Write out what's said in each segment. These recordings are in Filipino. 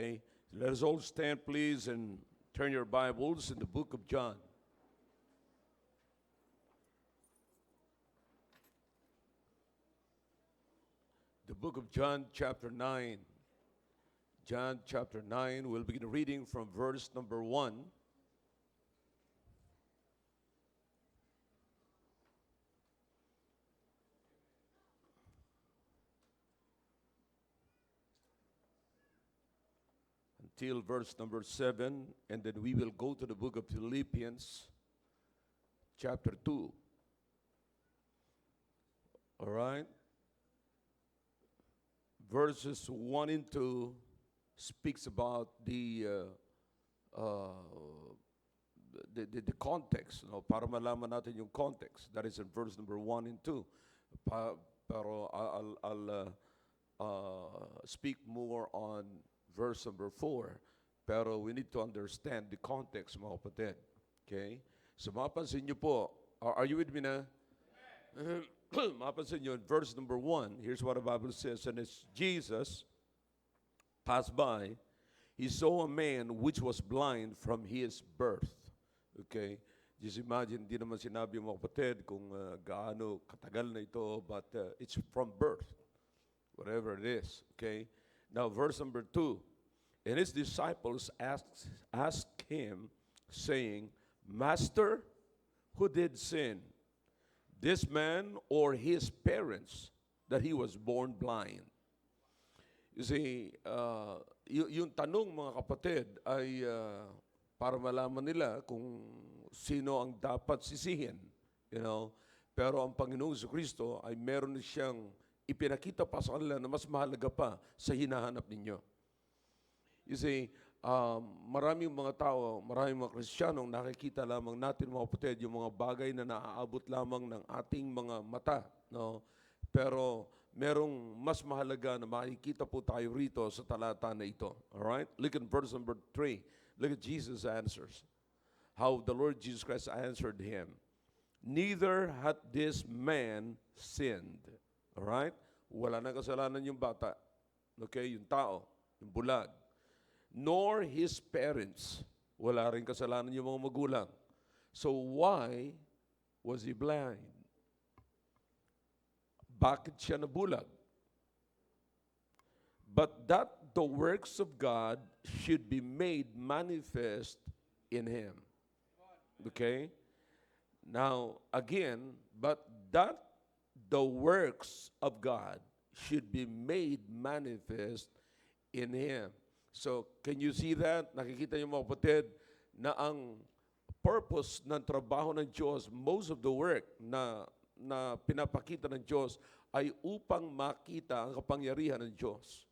Okay, let us all stand, please, and turn your Bibles in the book of John. The book of John, chapter 9. John, chapter 9, we'll begin reading from verse number 1. Till verse number 7, and then we will go to the book of Philippians, chapter 2. All right? Verses 1 and 2 speaks about the context, para malaman natin yung context. That is in verse number 1 and 2. Pero I'll speak more on verse number 4. Pero we need to understand the context, mga kapatid. Okay? So mapansin nyo po, are you with me na? Mapansin nyo, in verse number 1, here's what the Bible says, and as Jesus passed by, he saw a man which was blind from his birth. Okay? Just imagine, di naman sinabi mga kapatid kung gaano katagal na ito, but it's from birth, whatever it is. Okay? Now, verse number 2, and his disciples asked him, saying, Master, who did sin, this man or his parents, that he was born blind? You see, yung tanong mga kapatid ay para malaman nila kung sino ang dapat sisihin. You know? Pero ang Panginoong Jesucristo ay meron siyang ipinakita pa sa kanila na mas mahalaga pa sa hinahanap ninyo. You see, maraming mga tao, maraming mga Kristiyanong nakikita lamang natin mga kapatid yung mga bagay na naaabot lamang ng ating mga mata. No? Pero merong mas mahalaga na makikita po tayo rito sa talata na ito. Alright? Look at verse number 3. Look at Jesus' answers. How the Lord Jesus Christ answered him. Neither had this man sinned. Alright? Wala nang kasalanan yung bata. Okay? Yung tao. Yung bulag. Nor his parents. Wala rin kasalanan yung mga magulang. So why was he blind? Bakit siya nabulag? But that the works of God should be made manifest in him. Okay? Now, again, but that the works of God should be made manifest in him. So, can you see that? Nakikita niyo mga kapatid na ang purpose ng trabaho ng Diyos, most of the work na pinapakita ng Diyos ay upang makita ang kapangyarihan ng Diyos.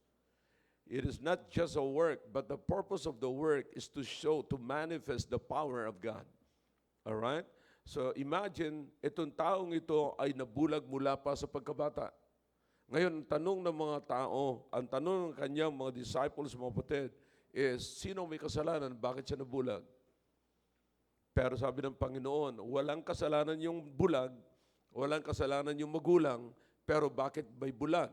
It is not just a work, but the purpose of the work is to show, to manifest the power of God. Alright? So imagine, itong taong ito ay nabulag mula pa sa pagkabata. Ngayon, ang tanong ng mga tao, ang tanong ng kanyang mga disciples, mga kapatid, is, sino may kasalanan? Bakit siya nabulag? Pero sabi ng Panginoon, walang kasalanan yung bulag, walang kasalanan yung magulang, pero bakit may bulag?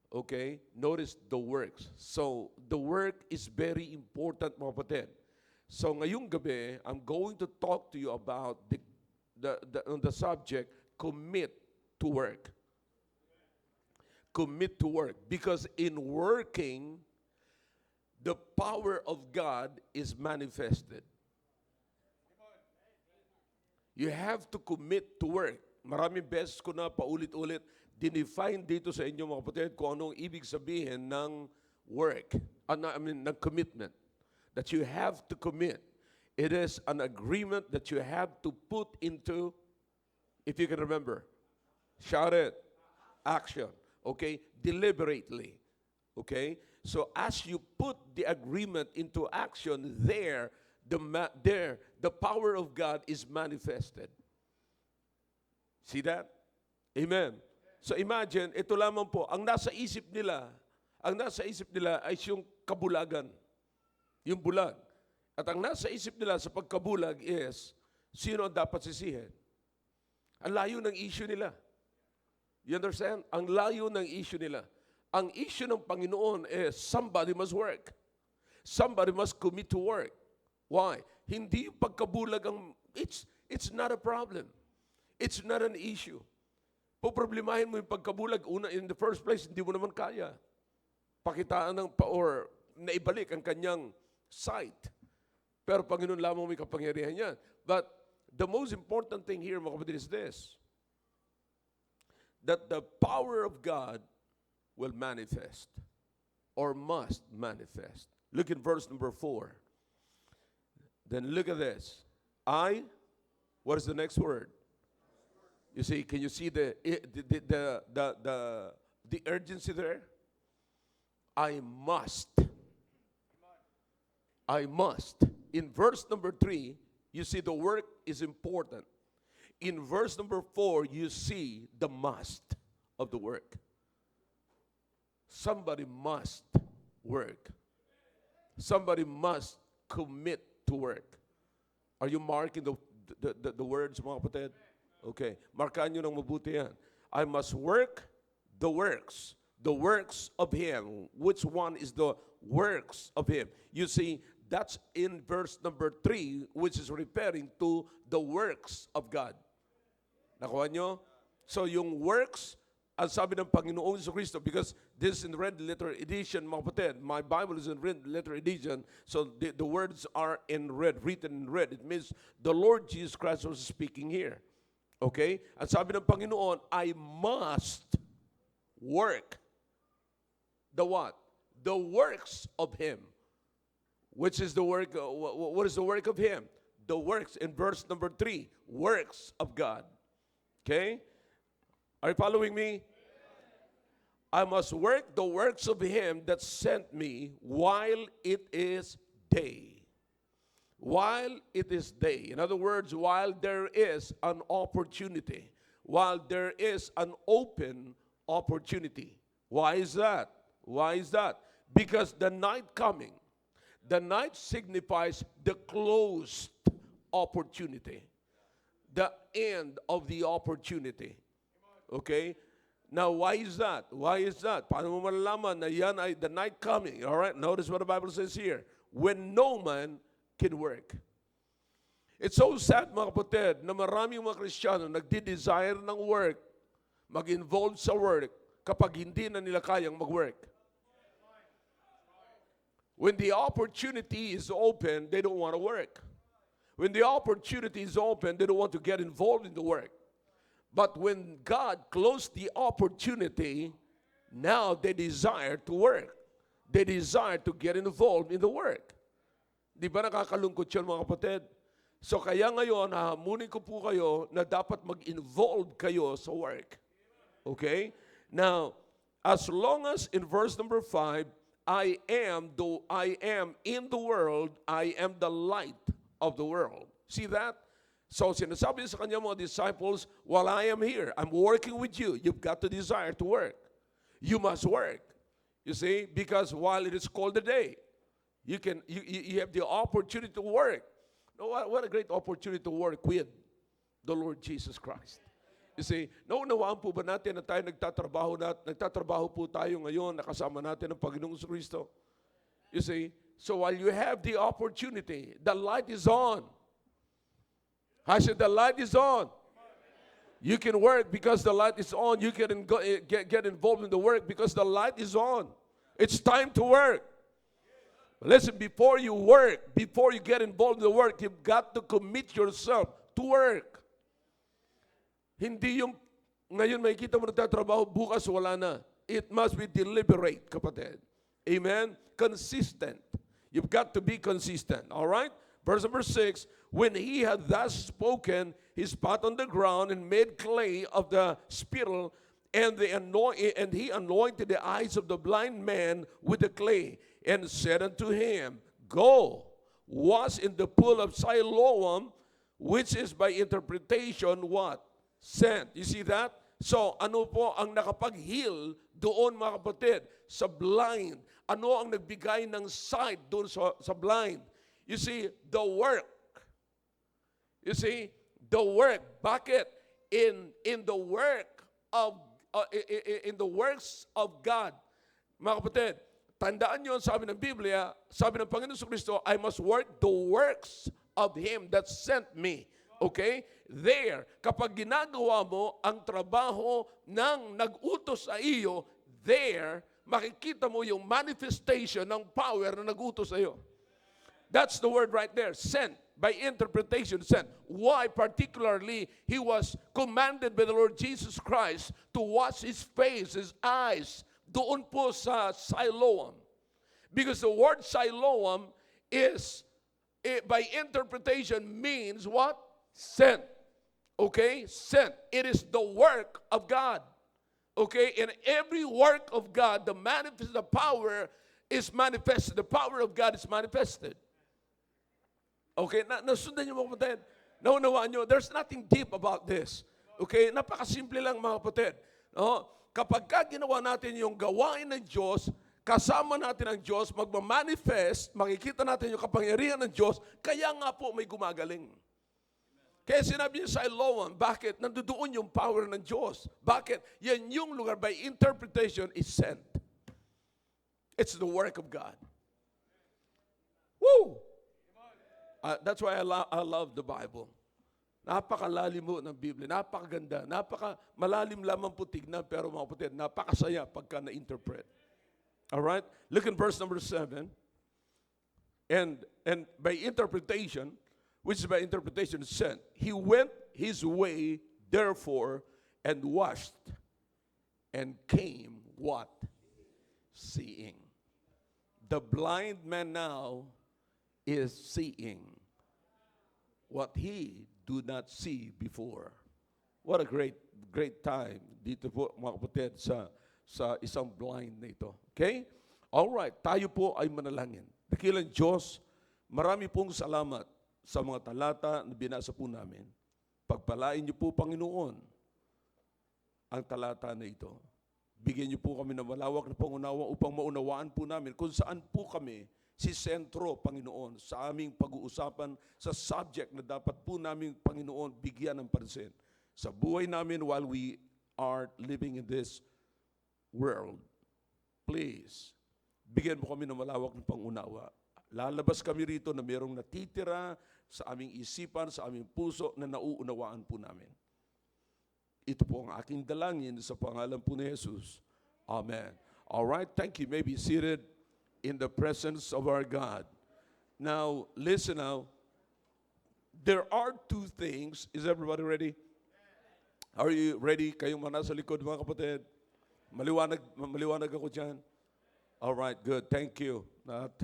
Okay? Notice the works. So, the work is very important, mga kapatid. So, ngayong gabi, I'm going to talk to you about the subject, commit to work. Commit to work. Because in working, the power of God is manifested. You have to commit to work. Maraming beses ko na paulit-ulit dinefine dito sa inyo mga kapatid kung anong ibig sabihin ng work. Ng commitment. That you have to commit. It is an agreement that you have to put into, if you can remember, shout it, action. Okay? Deliberately. Okay? So as you put the agreement into action, the power of God is manifested. See that? Amen. So imagine, ito lamang po, ang nasa isip nila ay yung kabulagan. Yung bulag. At ang nasa isip nila sa pagkabulag is, sino ang dapat sisihin? Ang layo ng issue nila. You understand? Ang layo ng issue nila. Ang issue ng Panginoon is, somebody must work. Somebody must commit to work. Why? Hindi yung pagkabulag ang, it's not a problem. It's not an issue. Poproblemahin mo yung pagkabulag, una, in the first place, hindi mo naman kaya. Pakitaan or naibalik ang kanyang sight. Pero Panginoon lamang may kapangyarihan yan. But the most important thing here, mga kapatid, is this. That the power of God will manifest or must manifest. Look at verse number 4. Then look at this. What is the next word? You see, can you see the urgency there? I must. I must. In verse number 3, you see the work is important. In verse number 4, you see the must of the work. Somebody must work. Somebody must commit to work. Are you marking the words, mga kapatid? Okay. Markaan nyo ng mabuti yan. I must work the works of Him. Which one is the works of Him? You see, that's in verse number 3, which is referring to the works of God. Nakuha nyo? So yung works, ang sabi ng Panginoon Jesucristo, because this is in red letter edition, mga kapatid, my Bible is in red letter edition, so the words are in red, written in red. It means the Lord Jesus Christ was speaking here. Okay? Ang sabi ng Panginoon, I must work. The what? The works of Him. Which is the work, what is the work of Him? The works, in verse number 3, works of God. Okay? Are you following me? I must work the works of Him that sent me while it is day. While it is day. In other words, while there is an opportunity. While there is an open opportunity. Why is that? Why is that? Because the night coming. The night signifies the closed opportunity. The end of the opportunity. Okay? Now, why is that? Why is that? Paano mo malalaman na yan ay the night coming? All right? Notice what the Bible says here. When no man can work. It's so sad, mga kapatid, na maraming mga Kristiyano nagdi-desire ng work, mag-involve sa work, kapag hindi na nila kayang mag-work. When the opportunity is open, they don't want to work. When the opportunity is open, they don't want to get involved in the work. But when God closed the opportunity, now they desire to work. They desire to get involved in the work. Di ba nakakalungkot yun, mga kapatid? So kaya ngayon, hahamunin ko po kayo na dapat mag-involve kayo sa work. Okay? Now, as long as in verse number 5, I am in the world, I am the light of the world. See that? So sinasabi sa kanya mga disciples, while I am here, I'm working with you. You've got to desire to work. You must work. You see, because while it is called the day, you have the opportunity to work. What a great opportunity to work with the Lord Jesus Christ. You see, naunawaan po ba natin na tayo nagtatrabaho po tayo ngayon, nakasama natin ang Panginoong Kristo? You see, so while you have the opportunity, the light is on. I said the light is on. You can work because the light is on. You can get involved in the work because the light is on. It's time to work. Listen, before you work, before you get involved in the work, you've got to commit yourself to work. Hindi yung ngayon makikita mo nagtatrabaho, bukas wala na. It must be deliberate, kapatid. Amen? Consistent. You've got to be consistent. All right? Verse number 6, when he had thus spoken, he spat on the ground and made clay of the spittle, and he anointed the eyes of the blind man with the clay, and said unto him, Go, wash in the pool of Siloam, which is by interpretation what? Sent. You see that? So, ano po ang nakapag-heal doon, mga kapatid, sa blind? Ano ang nagbigay ng sight doon sa blind? You see, the work. You see, the work. Bakit? In the work of in the works of God. Mga kapatid, tandaan nyo, sabi ng Biblia, sabi ng Panginoon Kristo, I must work the works of Him that sent me. Okay? There, kapag ginagawa mo ang trabaho ng nag-utos sa iyo, there, makikita mo yung manifestation ng power na nag-utos sa iyo. That's the word right there, sent. By interpretation, sent. Why particularly he was commanded by the Lord Jesus Christ to wash his face, his eyes, doon po sa Siloam. Because the word Siloam is, by interpretation, means what? Sent. Okay? Sent. It is the work of God. Okay? In every work of God, the power is manifested. The power of God is manifested. Okay? Nasundan niyo mga kapatid? Naunawaan niyo? There's nothing deep about this. Okay? Napakasimple lang mga kapatid. No? Kapag ginawa natin yung gawain ng Diyos, kasama natin ang Diyos, magmamanifest, makikita natin yung kapangyarihan ng Diyos, kaya nga po may gumagaling. Kaya sinabi niya sa Siloam, bakit? Nandoon yung power ng Diyos. Bakit? Yan yung lugar, by interpretation, is sent. It's the work of God. Woo! That's why I love the Bible. Napakalalim mo ng Biblia. Napakaganda. Malalim lamang po tignan, pero mga kapatid, napakasaya pagka na-interpret. Alright? Look in verse number 7. And by interpretation, which is by interpretation sent, he went his way, therefore, and washed, and came, what? Seeing. The blind man now is seeing what he do not see before. What a great time dito po mga kapatid sa isang blind na ito. Okay? Alright, tayo po ay manalangin. Dakilang Diyos, marami pong salamat sa mga talata na binasa po namin. Pagpalain niyo po, Panginoon, ang talata na ito. Bigyan niyo po kami ng malawak na pangunawa upang maunawaan po namin kung saan po kami si sentro, Panginoon, sa aming pag-uusapan sa subject na dapat po namin, Panginoon, bigyan ng pansin. Sa buhay namin while we are living in this world. Please, bigyan mo kami ng malawak na pangunawa. Lalabas kami rito na mayroong natitira sa aming isipan, sa aming puso na nauunawaan po namin. Ito po ang aking dalangin sa pangalan po ni Jesus. Amen. All right, thank you. You may be seated in the presence of our God. Now, listen now. There are two things. Is everybody ready? Are you ready? Kayong mga nasa likod, mga kapatid. Maliwanag ako dyan. All right, good. Thank you. At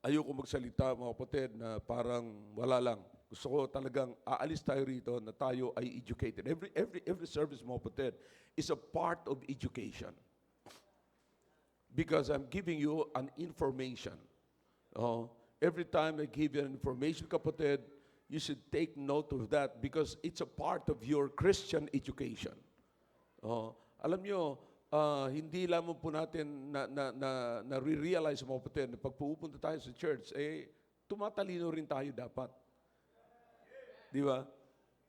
ayoko magsalita, mga kapatid, na parang wala lang. Gusto ko talagang aalis tayo rito na tayo ay educated. Every service, mga kapatid, is a part of education. Because I'm giving you an information. Every time I give you an information, kapatid, you should take note of that because it's a part of your Christian education. Alam nyo, hindi lamang po natin na-realize, mga kapatid, na pag pupunta tayo sa church, tumatalino rin tayo dapat. Di ba?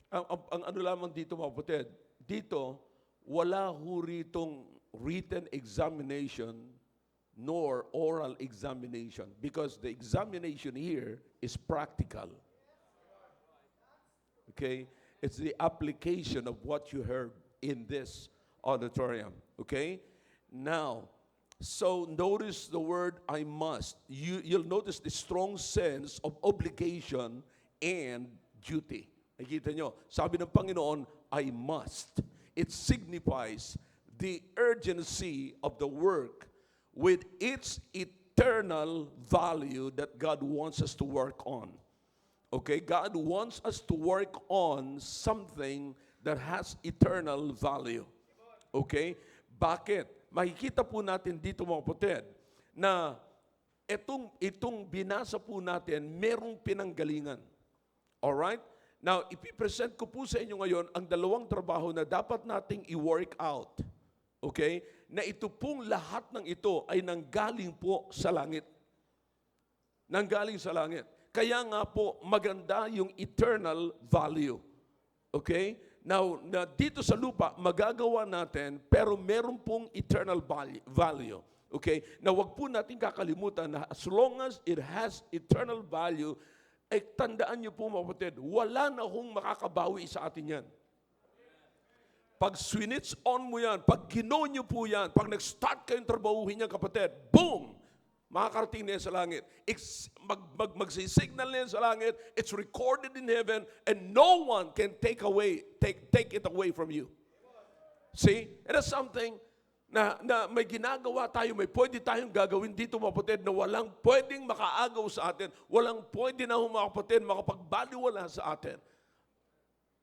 Ang ano lamang dito, mga kapatid, dito, wala ho ritong written examination nor oral examination because the examination here is practical. Okay? It's the application of what you heard in this auditorium. Okay? Now, so notice the word I must. You'll notice the strong sense of obligation and duty. Nakikita nyo, sabi ng Panginoon, I must. It signifies the urgency of the work with its eternal value that God wants us to work on. Okay? God wants us to work on something that has eternal value. Okay? Bakit? Makikita po natin dito, mga kapatid, na itong binasa po natin, merong pinanggalingan. Alright? Now, ipipresent ko po sa inyo ngayon ang dalawang trabaho na dapat nating i-work out. Okay? Na ito pong lahat ng ito ay nanggaling po sa langit. Nanggaling sa langit. Kaya nga po maganda yung eternal value. Okay? Now, na dito sa lupa, magagawa natin, pero meron pong eternal value. Okay? Na wag po natin kakalimutan na as long as it has eternal value, ay tandaan niyo po mga kapatid, wala na hong makakabawi sa atin yan. Pag switch on mo yan, pag ginaw niyo po yan, pag nag-start kayong trabahuhin yan kapatid, boom! Makakarating na yan sa langit. Magsisignal na yan sa langit, it's recorded in heaven, and no one can take it away from you. See? It is something na may ginagawa tayo, may pwede tayong gagawin dito mga kapatid na walang pwedeng makaagaw sa atin, walang pwede na mga kapatid makapagbaliwala sa atin.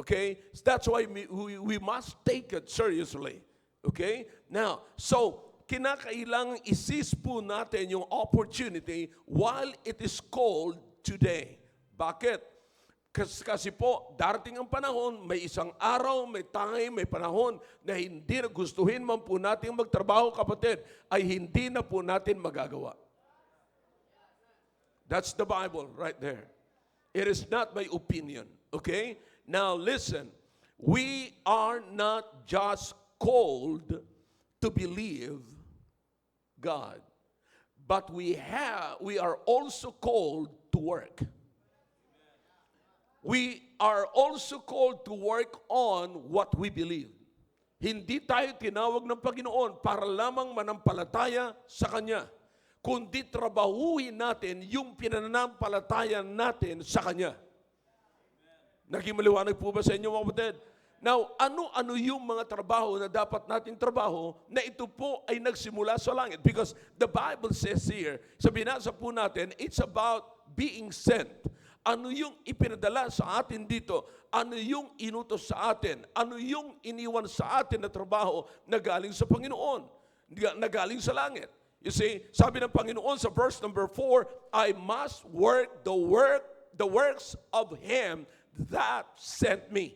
Okay? So that's why we must take it seriously. Okay? Now, so, kinakailangang i-seize po natin yung opportunity while it is called today. Bakit? Kasi po, darating ang panahon, may isang araw, may time, may panahon na hindi na gustuhin man po natin magtrabaho, kapatid, ay hindi na po natin magagawa. That's the Bible right there. It is not my opinion. Okay? Now listen, we are not just called to believe God, but we are also called to work. We are also called to work on what we believe. Hindi tayo tinawag ng Panginoon para lamang manampalataya sa Kanya, kundi trabahuhin natin yung pinanampalataya natin sa Kanya. Naging maliwanag po ba sa inyo mga kapatid? Now, ano yung mga trabaho na dapat nating trabaho na ito po ay nagsimula sa langit? Because the Bible says here, sa binasa po natin, it's about being sent. Ano yung ipinadala sa atin dito? Ano yung inutos sa atin? Ano yung iniwan sa atin na trabaho na galing sa Panginoon? Na galing sa langit. You see, sabi ng Panginoon sa verse number 4, I must work the works of Him that sent me.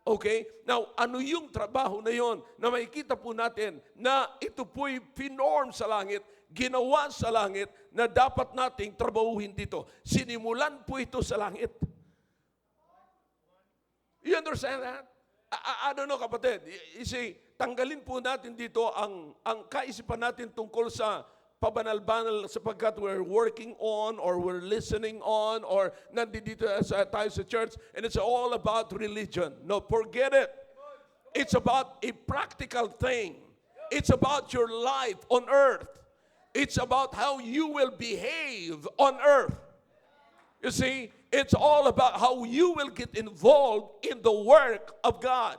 Okay? Now, ano yung trabaho na yon na makikita po natin na ito po'y pinorm sa langit, ginawa sa langit na dapat nating trabahuhin dito. Sinimulan po ito sa langit. You understand that? I don't know, kapatid. You see, tanggalin po natin dito ang kaisipan natin tungkol sa pabanal-banal sapagkat we're working on or we're listening on or nandito tayo sa church and it's all about religion. No, forget it. It's about a practical thing. It's about your life on earth. It's about how you will behave on earth. You see, it's all about how you will get involved in the work of God.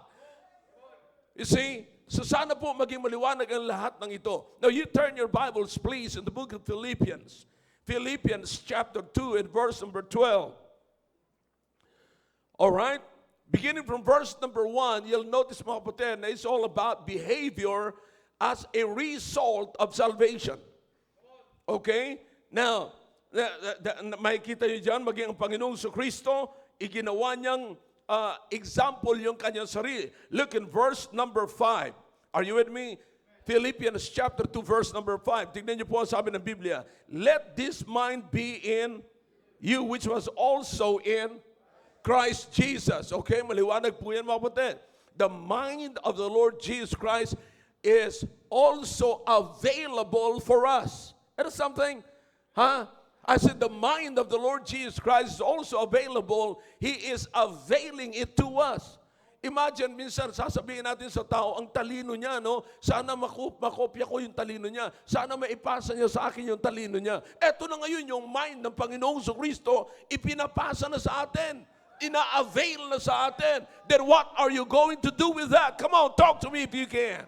You see, so sana po maging maliwanag ang lahat ng ito. Now you turn your Bibles please in the book of Philippians. Philippians chapter 2 and verse number 12. All right? Beginning from verse number 1, you'll notice mga kapatid na it's all about behavior as a result of salvation. Okay? Now, makikita nyo dyan, maging ang Panginoong Kristo, iginawa niyang example yung kanyang sarili. Look in verse number 5. Are you with me? Philippians chapter 2 verse number 5. Tignan niyo po ang sabi ng Biblia. Let this mind be in you which was also in Christ Jesus. Okay, maliwanag po yan mga kapatid. The mind of the Lord Jesus Christ is also available for us. That is something, huh? I said the mind of the Lord Jesus Christ is also available. He is availing it to us. Imagine, minsan sasabihin natin sa tao, ang talino niya, no? Sana makopya ko yung talino niya. Sana maipasa niya sa akin yung talino niya. Eto na ngayon yung mind ng Panginoong Kristo, ipinapasa na sa atin. Ina-avail na sa atin. Then what are you going to do with that? Come on, talk to me if you can.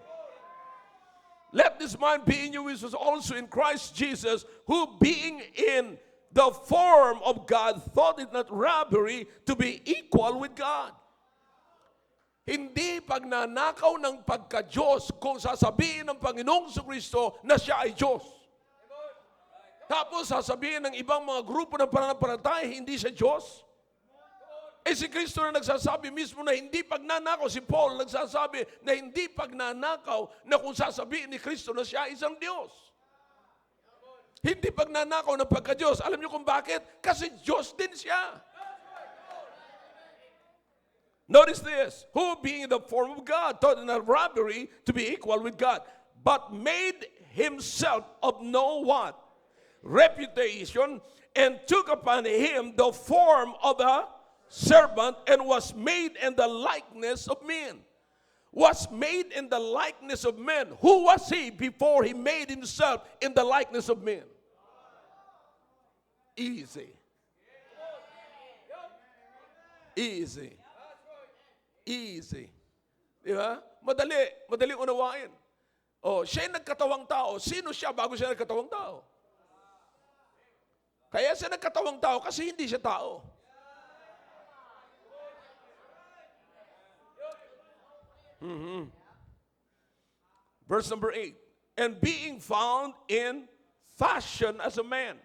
Let this mind be in you which was also in Christ Jesus, who being in the form of God, thought it not robbery to be equal with God. Hindi pagnanakaw ng pagka-Diyos kung sasabihin ng Panginoong Kristo na siya ay Diyos. Tapos sasabihin ng ibang mga grupo ng pananampalataya, hindi siya Diyos. Eh si Kristo na nagsasabi mismo na hindi pagnanakaw, si Paul nagsasabi na hindi pagnanakaw na kung sasabihin ni Kristo na siya isang Diyos. Hindi pagnanakaw ng pagka-Diyos. Alam niyo kung bakit? Kasi Diyos din siya. Notice this. Who being in the form of God thought in a robbery to be equal with God, but made himself of no what? Reputation, and took upon him the form of a servant, and was made in the likeness of men. Was made in the likeness of men. Who was he before he made himself in the likeness of men? Easy. Easy. Easy. Di ba? Madali unawain. Oh, siya yung nagkatawang tao. Sino siya bago siya nagkatawang tao? Kaya siya nagkatawang tao kasi hindi siya tao. Verse number 8. And being found in fashion as a man,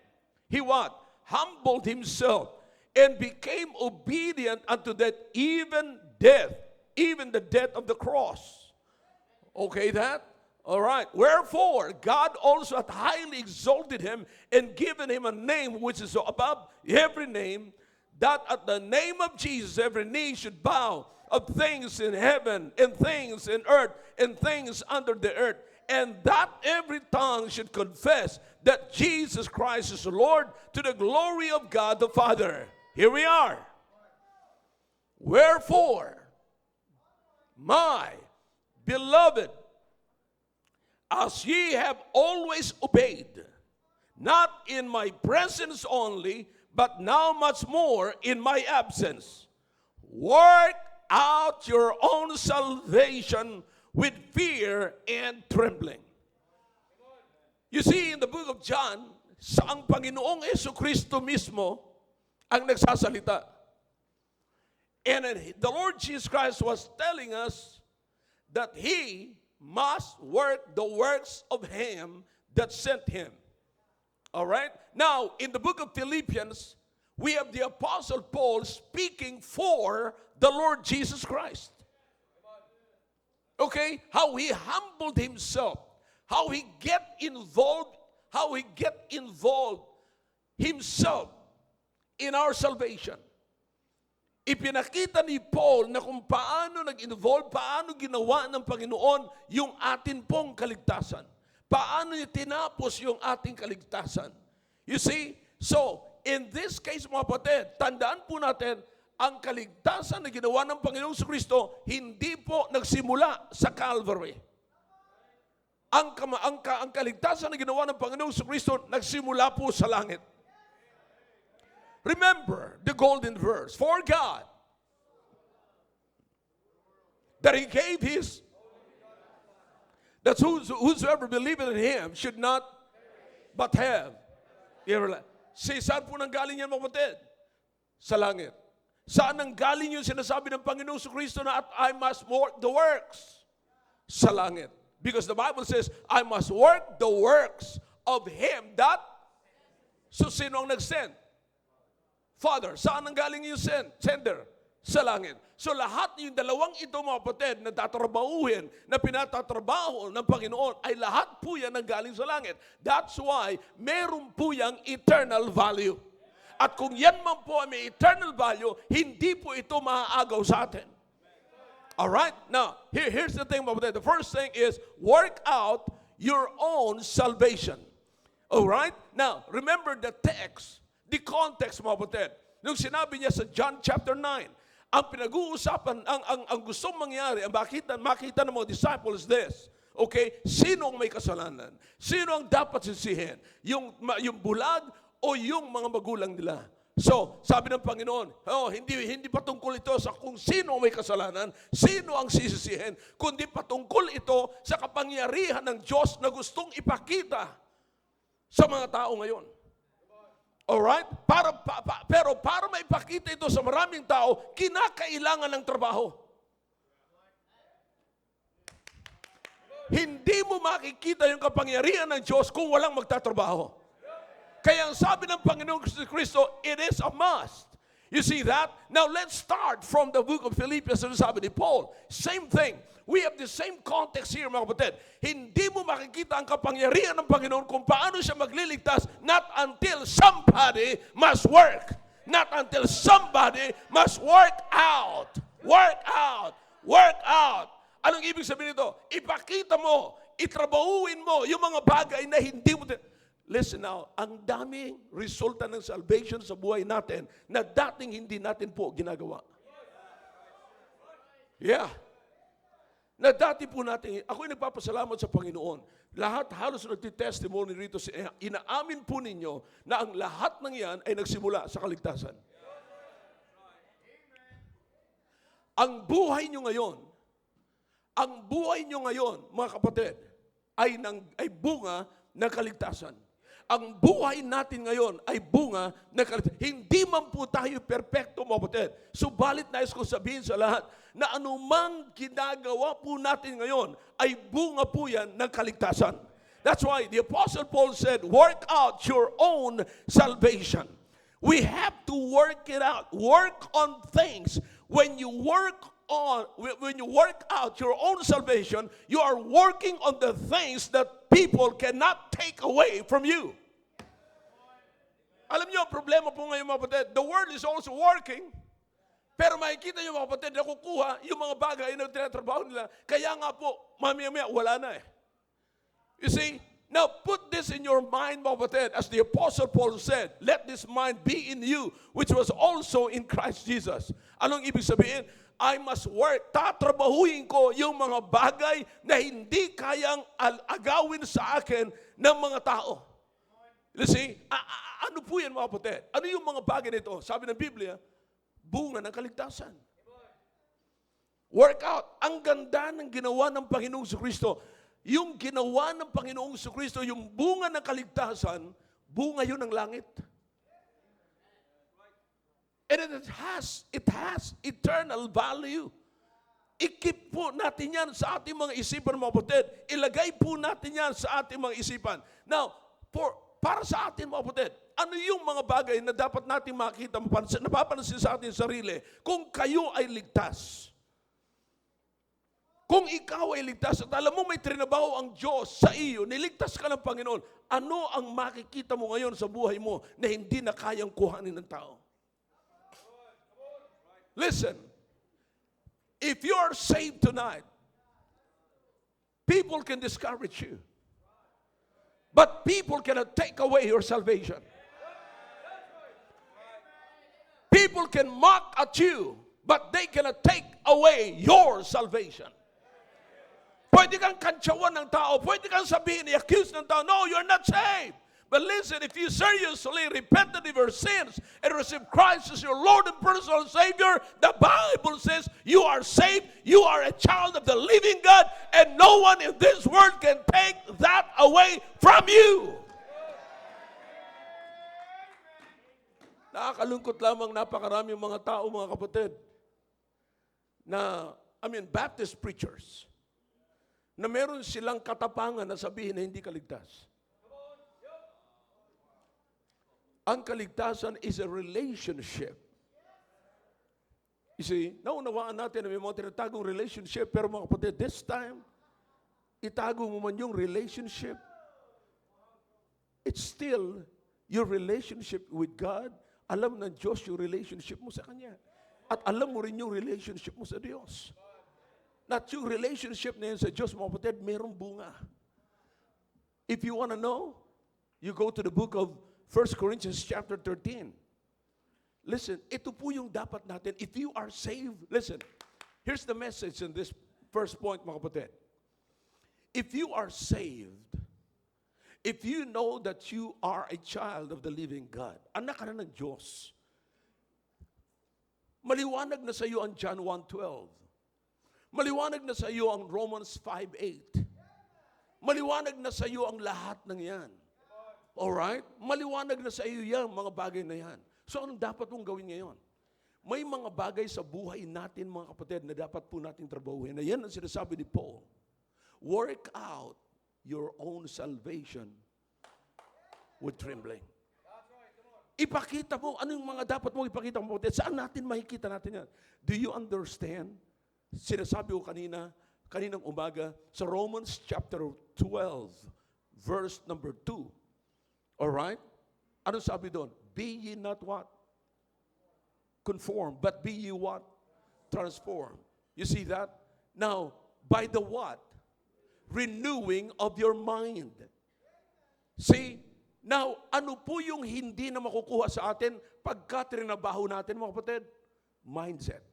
he what? Humbled himself and became obedient unto that even death, even the death of the cross. Okay, that? All right. Wherefore, God also hath highly exalted him and given him a name which is above every name, that at the name of Jesus every knee should bow, of things in heaven and things in earth and things under the earth, and that every tongue should confess that Jesus Christ is the Lord, to the glory of God the Father. Here we are. Wherefore, my beloved, as ye have always obeyed, not in my presence only, but now much more in my absence, work out your own salvation with fear and trembling. You see, in the book of John, ang Panginoong Jesucristo mismo ang nagsasalita. And the Lord Jesus Christ was telling us that He must work the works of Him that sent Him. All right? Now, in the book of Philippians, we have the Apostle Paul speaking for the Lord Jesus Christ. Okay? How he humbled himself. How he get involved himself in our salvation. Ipinakita ni Paul na kung paano nag-involve, paano ginawa ng Panginoon yung atin pong kaligtasan. Paano niya tinapos yung ating kaligtasan. You see? So, in this case mga kapatid, tandaan po natin, ang kaligtasan na ginawa ng Panginoong Kristo, hindi po nagsimula sa Calvary. Ang kaligtasan na ginawa ng Panginoong Kristo, nagsimula po sa langit. Remember the golden verse, for God, that He gave His, that whosoever believeth in Him should not but have everlasting. Saan po nanggaling yan mga kapatid? Sa langit. Saan nanggaling yung sinasabi ng Panginoong Kristo na at I must work the works? Sa langit. Because the Bible says, I must work the works of Him that, so sino ang nag-send? Father. Saan nanggaling yung sender? Sa langit. So lahat yung dalawang ito mga kapatid na tatrabahuhin, na pinatatrabaho ng Panginoon, ay lahat po yan nanggaling sa langit. That's why meron po yang eternal value. At kung yan man po ay may eternal value, hindi po ito maaagaw sa atin. Alright? Now, here's the thing mga kapatid. The first thing is, work out your own salvation. Alright? Now, remember the text, the context mga kapatid. Nung sinabi niya sa John chapter 9, ang pinag-uusapan, ang gustong mangyari, ang makita ng mga disciples this, okay, sino ang may kasalanan? Sino ang dapat sisihin? Yung bulag o yung mga magulang nila? So, sabi ng Panginoon, hindi patungkol ito sa kung sino ang may kasalanan, sino ang sisisihin, kundi patungkol ito sa kapangyarihan ng Diyos na gustong ipakita sa mga tao ngayon. Alright? Pero para maipakita ito sa maraming tao, kinakailangan ng trabaho. Hindi mo makikita yung kapangyarihan ng Diyos kung walang magtatrabaho. Kaya ang sabi ng Panginoong Kristo, it is a must. You see that? Now let's start from the book of Philippians, sabi ni Paul. Same thing. We have the same context here, mga kapatid. Hindi mo makikita ang kapangyarihan ng Panginoon kung paano siya magliligtas, not until somebody must work. Not until somebody must work out Work out. Work out. Anong ibig sabihin nito? Ipakita mo, itrabahuin mo yung mga bagay na hindi mo... Listen now, ang daming resulta ng salvation sa buhay natin na dating hindi natin po ginagawa. Yeah. Na dati po natin, ako'y nagpapasalamat sa Panginoon. Lahat halos nagtitestimony rito, inaamin po ninyo na ang lahat ng yan ay nagsimula sa kaligtasan. Ang buhay nyo ngayon, mga kapatid, ay bunga ng kaligtasan. Ang buhay natin ngayon ay bunga ng kaligtasan. Hindi man po tayo perpekto, mga kapatid. Subalit nais ko sabihin sa lahat na anumang ginagawa po natin ngayon ay bunga po yan ng kaligtasan. That's why the Apostle Paul said, work out your own salvation. We have to work it out. Work on things. When you work out your own salvation, you are working on the things that people cannot take away from you. Alam niyo, problema po ngayon, mga kapatid, the world is also working, pero makikita niyo, mga kapatid, nakukuha yung mga bagay na tinatrabaho nila. Kaya nga po, mamaya-maya, wala na eh. You see, now put this in your mind, mga kapatid, as the Apostle Paul said, let this mind be in you, which was also in Christ Jesus. Anong ibig sabihin? I must work. Tatrabahuin ko yung mga bagay na hindi kayang agawin sa akin ng mga tao. You see, ano po yan, mga kapatid? Ano yung mga bagay nito? Sabi ng Biblia, bunga ng kaligtasan. Workout. Ang ganda ng ginawa ng Panginoong Kristo. Yung ginawa ng Panginoong Kristo, yung bunga ng kaligtasan, bunga yun ng langit. And it has eternal value. Ikip po natin yan sa ating mga isipan, mga kapatid. Ilagay po natin yan sa ating mga isipan. Now, para sa atin, mga kapatid, ano yung mga bagay na dapat natin makita, napapansin sa ating sarili, kung kayo ay ligtas? Kung ikaw ay ligtas at alam mo may trinabaho ang Diyos sa iyo, niligtas ka ng Panginoon, ano ang makikita mo ngayon sa buhay mo na hindi na kayang kuhanin ng tao? Listen, if you are saved tonight, people can discourage you. But people cannot take away your salvation. People can mock at you, but they cannot take away your salvation. Pwede kang kantsawan ng tao, pwede kang sabihin, i-accuse ng tao, no, you're not saved. But listen, if you seriously repented of your sins and received Christ as your Lord and personal Savior, the Bible says you are saved, you are a child of the living God, and no one in this world can take that away from you. Nakakalungkot lamang napakaraming mga tao, mga kapatid, Baptist preachers, na meron silang katapangan na sabihin na hindi kaligtas. Ang kaligtasan is a relationship. You see, naunawaan natin na may mga tinatagong relationship, pero mga kapatid, this time, itago mo man yung relationship, it's still your relationship with God. Alam ng Diyos yung relationship mo sa Kanya. At alam mo rin yung relationship mo sa Diyos. Not yung relationship na yun sa Diyos, mga kapatid, mayroong bunga. If you want to know, you go to the book of 1 Corinthians chapter 13. Listen, ito po yung dapat natin. If you are saved, listen, here's the message in this first point, mga kapatid. If you are saved, if you know that you are a child of the living God, anak ka na ng Diyos, maliwanag na sa iyo ang John 1:12. Maliwanag na sa iyo ang Romans 5:8. Maliwanag na sa iyo ang lahat ng yan. Alright? Maliwanag na sa iyo yan, mga bagay na yan. So, anong dapat mong gawin ngayon? May mga bagay sa buhay natin, mga kapatid, na dapat po natin trabahuhin. Na yan ang sinasabi ni Paul. Work out your own salvation with trembling. Ipakita mo, ano yung mga dapat mo ipakita mo? Saan natin makikita natin yan? Do you understand? Sinasabi ko kaninang umaga, sa Romans chapter 12, verse number 2. Alright? Ano sabi doon? Be ye not what? Conform, but be ye what? Transform. You see that? Now, by the what? Renewing of your mind. See? Now, ano po yung hindi na makukuha sa atin pagka trinabaho natin, mga kapatid? Mindset.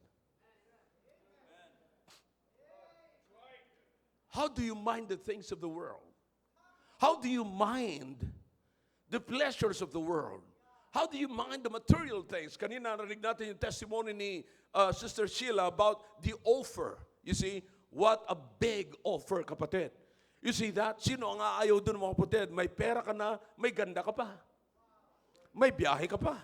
How do you mind the things of the world? How do you mind the pleasures of the world? How do you mind the material things? Kanina narinig natin yung testimony ni Sister Sheila about the offer. You see, what a big offer, kapatid. You see that? Sino ang aayaw dun, mga kapatid? May pera ka na, may ganda ka pa. May biyahe ka pa.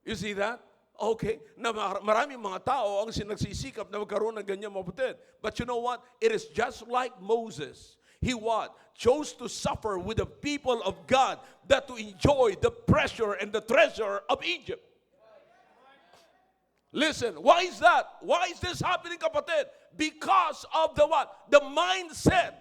You see that? Okay, na maraming mga tao ang sinagsisikap na magkaroon ng ganyan, mga kapatid. But you know what? It is just like Moses. He what? Chose to suffer with the people of God that to enjoy the pressure and the treasure of Egypt. Listen, why is that? Why is this happening, kapatid? Because of the what? The mindset.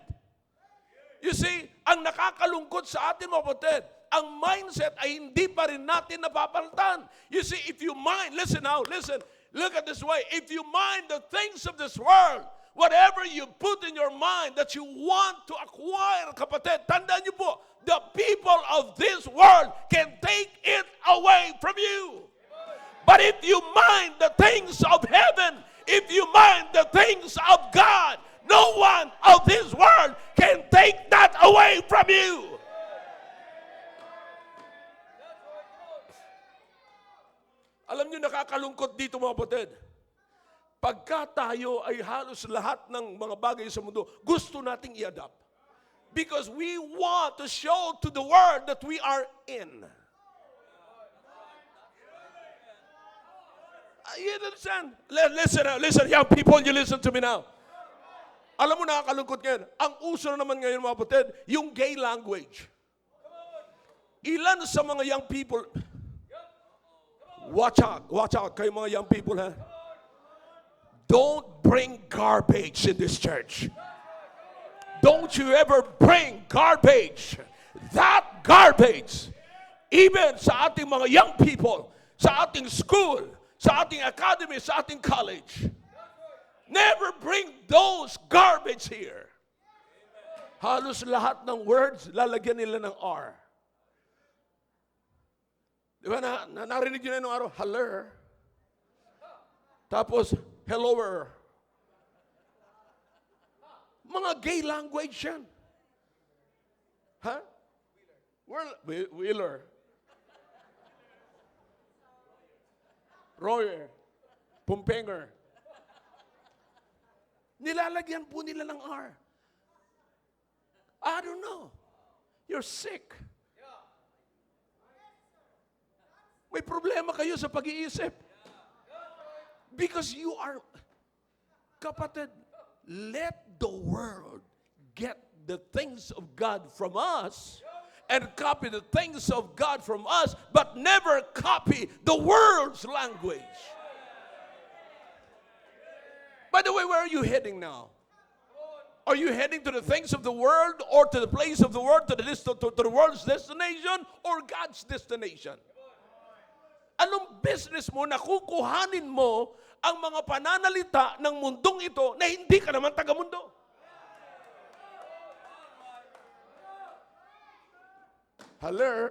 You see, ang nakakalungkot sa atin, mga kapatid, ang mindset ay hindi pa rin natin napapalitan. You see, if you mind, listen now, listen, look at this way. If you mind the things of this world, whatever you put in your mind that you want to acquire, kapatid, tandaan niyo po, the people of this world can take it away from you. But if you mind the things of heaven, if you mind the things of God, no one of this world can take that away from you. Alam niyo, nakakalungkot dito, mga kapatid. Pagka tayo ay halos lahat ng mga bagay sa mundo, gusto nating i-adapt. Because we want to show to the world that we are in. You understand? Listen, young people, you listen to me now. Alam mo, nakakalungkot ngayon. Ang uso na naman ngayon, mga kapatid, yung gay language. Ilan sa mga young people, watch out, kayo mga young people, ha? Don't bring garbage in this church. Don't you ever bring garbage. That garbage, even sa ating mga young people, sa ating school, sa ating academy, sa ating college. Never bring those garbage here. Halos lahat ng words, lalagyan nila ng R. Di ba narinig nyo na nung araw? Haller. Tapos, helloer. Mga gay language yan. Ha? Wheeler. Royer. Pumpenger. Nilalagyan po nila ng R. I don't know. You're sick. May problema kayo sa pag-iisip. Because you are, kapatid, let the world get the things of God from us and copy the things of God from us, but never copy the world's language. By the way, where are you heading now? Are you heading to the things of the world or to the place of the world, to the world's destination or God's destination? Anong business mo na kukuhanin mo ang mga pananalita ng mundong ito na hindi ka naman taga-mundo? Hello?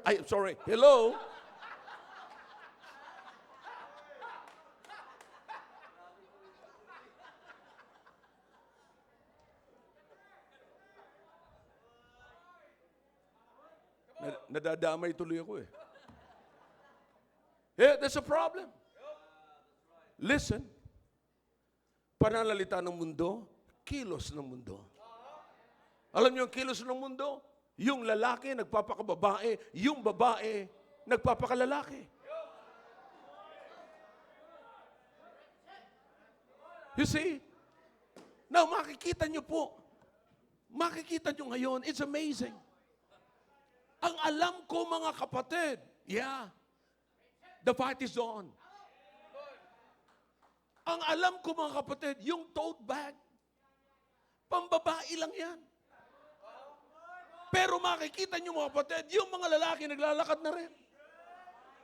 Nadadamay tuloy ako eh. Yeah, that's a problem. Listen, pananalita ng mundo, kilos ng mundo. Alam niyo ang kilos ng mundo? Yung lalaki nagpapakababae, yung babae nagpapakalalaki. You see? Now, makikita niyo ngayon, it's amazing. Ang alam ko, mga kapatid, the fight is on. Ang alam ko, mga kapatid, yung tote bag, pambabae lang yan. Pero makikita nyo, mga kapatid, yung mga lalaki naglalakad na rin.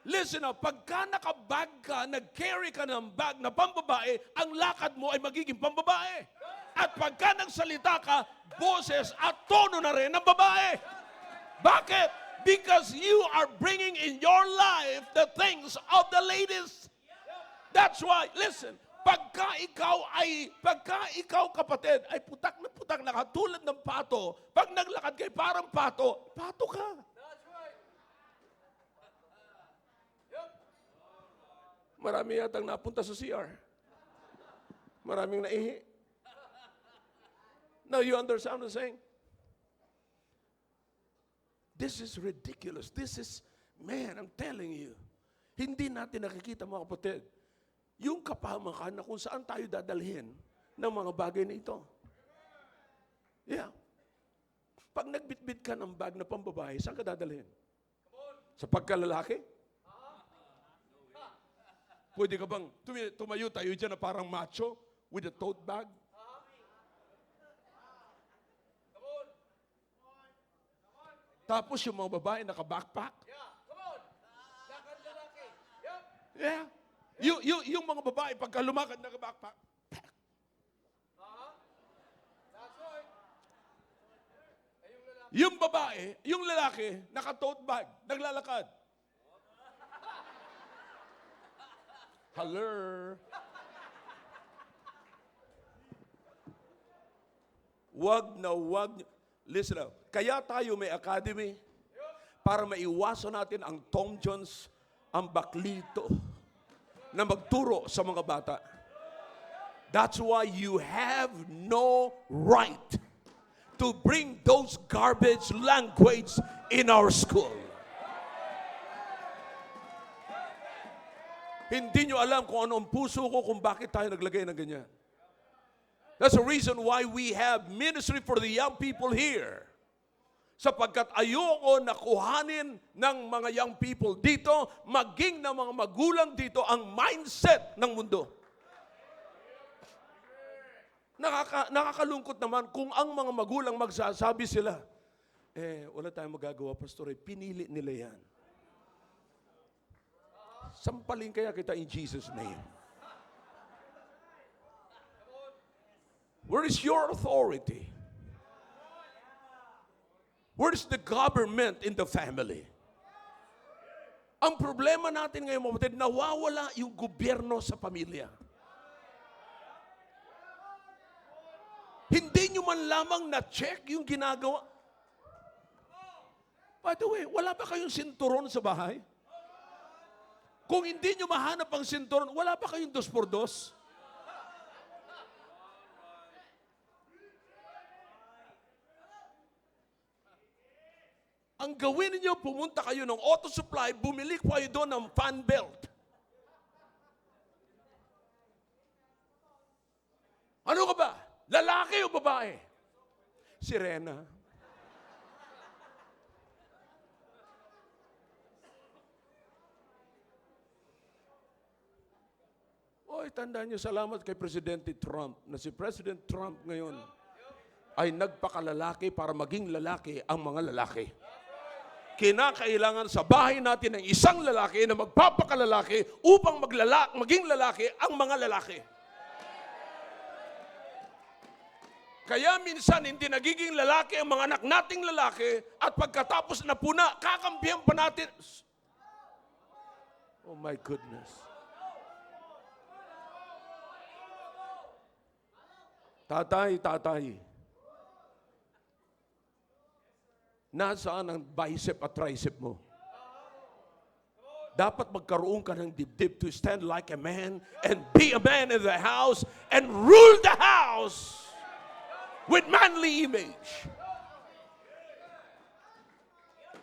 Listen na, pagka nakabag ka, nag-carry ka ng bag na pambabae, ang lakad mo ay magiging pambabae. At pagka nagsalita ka, boses at tono na rin ng babae. Bakit? Because you are bringing in your life the things of the ladies. That's why, listen, pagka ikaw kapatid, ay putak na katulad ng pato, pag naglakad kay parang pato, pato ka. Marami yatang napunta sa CR. Maraming naihi. Now you understand what I'm saying? This is ridiculous. This is, man, I'm telling you. Hindi natin nakikita mga kapatid, yung kapahamakan na kung saan tayo dadalhin ng mga bagay na ito. Yeah. Pag nagbitbit ka ng bag na pambabae, saan ka dadalhin? Sa pagkalalaki? Pwede ka bang tumayo tayo dyan na parang macho with a tote bag? Tapos yung mga babae naka-backpack? Yeah. Yung mga babae pagka lumakad naka-backpack. Yung babae, yung lalaki, naka-tote bag, naglalakad. Hello. Wag. Listen up. Kaya tayo may academy para maiwasan natin ang Tom Jones, ang baklito na magturo sa mga bata. That's why you have no right to bring those garbage language in our school. Hindi nyo alam kung ano ang puso ko, kung bakit tayo naglagay ng ganyan. That's the reason why we have ministry for the young people here. Sapagkat ayoko na kuhanin ng mga young people dito, maging ng mga magulang dito ang mindset ng mundo. Nakakalungkot naman kung ang mga magulang magsasabi sila, wala tayong magagawa, pastor, pinili nila yan. Sampalin kaya kita in Jesus' name. Where is your authority? Where is the government in the family? Ang problema natin ngayon, mga kapatid, nawawala yung gobyerno sa pamilya. Hindi nyo man lamang na-check yung ginagawa. By the way, wala ba kayong sinturon sa bahay? Kung hindi nyo mahanap ang sinturon, wala pa kayong 2x2? Ang gawin niyo, pumunta kayo ng auto supply, bumili kayo doon ng fan belt. Ano ka ba? Lalaki o babae? Sirena. Oy, tandaan niyo, salamat kay Presidente Trump, na si President Trump ngayon ay nagpakalalaki para maging lalaki ang mga lalaki. Kinakailangan sa bahay natin ng isang lalaki na magpapakalalaki upang maging lalaki ang mga lalaki. Kaya minsan hindi nagiging lalaki ang mga anak nating lalaki at pagkatapos na puna, kakampihan pa natin. Oh my goodness. Tatay. Nasaan ang bicep at tricep mo? Dapat magkaroon ka ng dibdib to stand like a man and be a man in the house and rule the house with manly image.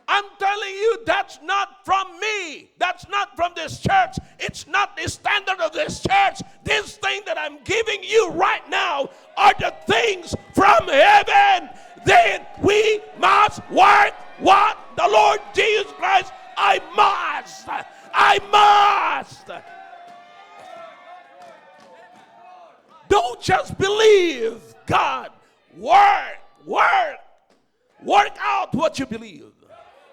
I'm telling you, that's not from me. That's not from this church. It's not the standard of this church. This thing that I'm giving you right now are the things from heaven. Then we must work what the Lord Jesus Christ, I must. Don't just believe God. Work out what you believe.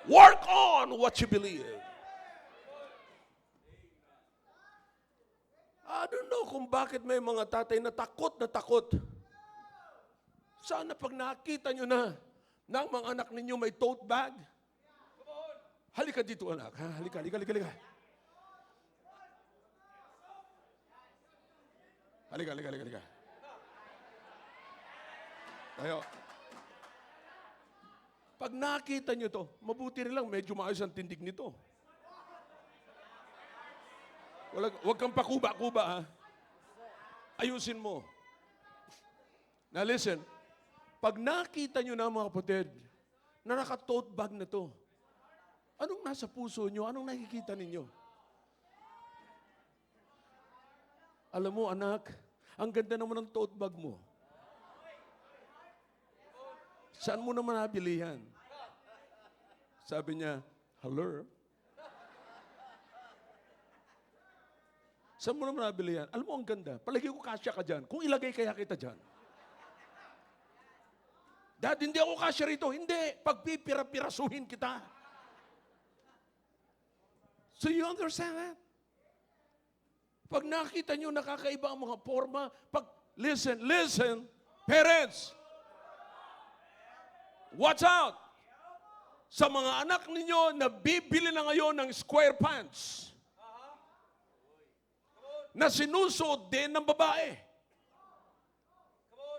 Work on what you believe. kung bakit may mga tatay na takot na takot. Sana pag nakita nyo na ng mga anak ninyo may tote bag, halika dito anak, ha? Halika. Halika. Tayo. Pag nakita nyo to, mabuti rin lang, medyo maayos ang tindig nito. Huwag kang pakuba-kuba, ha? Ayusin mo. Now listen, pag nakita nyo na mga kapatid, na naka-tote bag na to, anong nasa puso nyo? Anong nakikita ninyo? Alam mo, anak, ang ganda naman ng tote bag mo. Saan mo naman nabili yan? Sabi niya, hello? Saan mo naman nabili yan? Alam mo, ang ganda. Palagi ko kasya ka dyan. Kung ilagay kaya kita dyan. Dad, hindi ako kasya rito. Hindi. Pagpipira-pirasuhin kita. So you understand that? Pag nakita nyo nakakaiba ang mga forma, listen, parents, watch out sa mga anak ninyo na bibili na ngayon ng square pants na sinusuot din ng babae.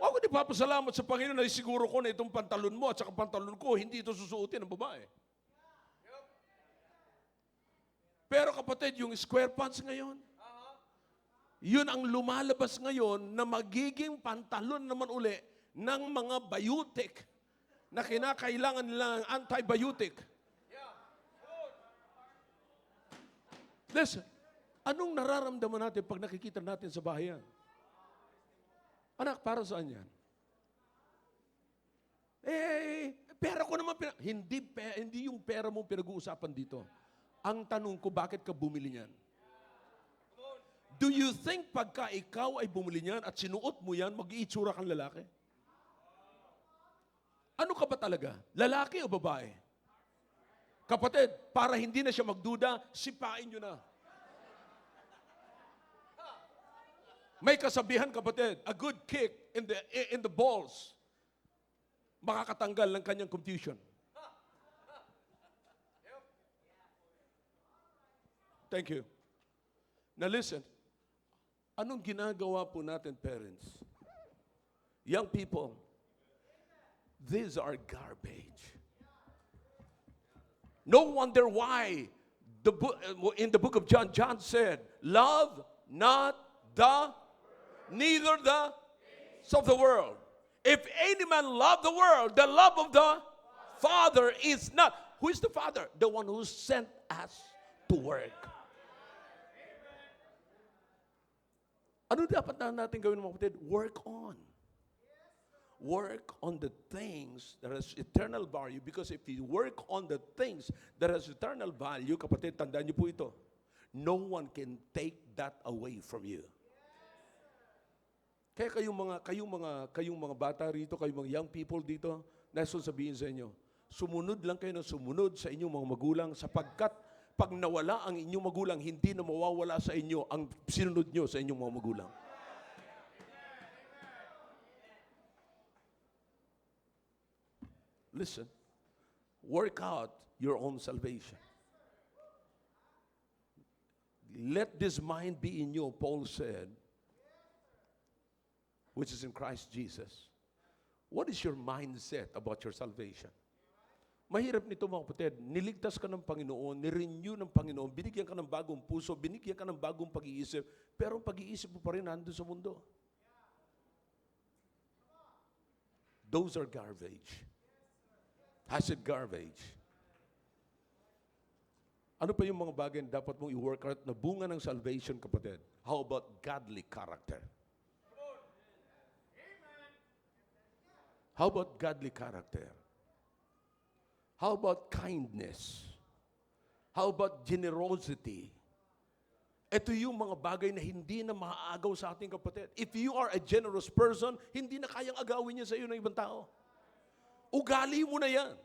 Huwag ko di papasalamat sa Panginoon na isiguro ko na itong pantalon mo at saka pantalon ko, hindi ito susuotin ng babae. Pero kapatid, yung square pants ngayon, yun ang lumalabas ngayon na magiging pantalon naman uli ng mga biotic na kinakailangan nila ng antibiotic. Listen, anong nararamdaman natin pag nakikita natin sa bahay yan? Anak, para saan yan? Pera ko naman. Hindi yung pera mo pinag-uusapan dito. Ang tanong ko, bakit ka bumili niyan? Do you think pagka ikaw ay bumili niyan at sinuot mo yan, mag-iitsura kang lalaki? Ano ka ba talaga? Lalaki o babae? Kapatid, para hindi na siya magduda, sipain nyo na. May kasabihan, kapatid, a good kick in the balls, makakatanggal ng kanyang confusion. Thank you. Now listen, anong ginagawa po natin, parents? Young people, these are garbage. No wonder why in the book of John, John said, love not neither the of the world. If any man love the world, the love of the Father is not. Who is the Father? The one who sent us to work. Ano dapat natin gawin, mga kapatid? Work on. Work on the things that has eternal value, because if you work on the things that has eternal value, kapatid, tandaan niyo po ito, no one can take that away from you. Kaya kayong mga bata rito, kayong mga young people dito, nasa sabihin sa inyo, sumunod lang kayo ng sumunod sa inyong mga magulang, sapagkat pag nawala ang inyong magulang, hindi na mawawala sa inyo ang sinunod nyo sa inyong mga magulang. Listen, work out your own salvation. Let this mind be in you, Paul said, which is in Christ Jesus. What is your mindset about your salvation? Mahirap nito, mga kapatid. Niligtas ka ng Panginoon, nirenew ng Panginoon, binigyan ka ng bagong puso, binigyan ka ng bagong pag-iisip, pero ang pag-iisip mo pa rin nandun sa mundo. Those are garbage. I said garbage. Ano pa yung mga bagay na dapat mong i-work out na bunga ng salvation, kapatid? How about godly character? How about godly character? How about kindness? How about generosity? Ito yung mga bagay na hindi na maaagaw sa ating kapatid. If you are a generous person, hindi na kayang agawin niya sa iyo ng ibang tao. Ugali mo na yan.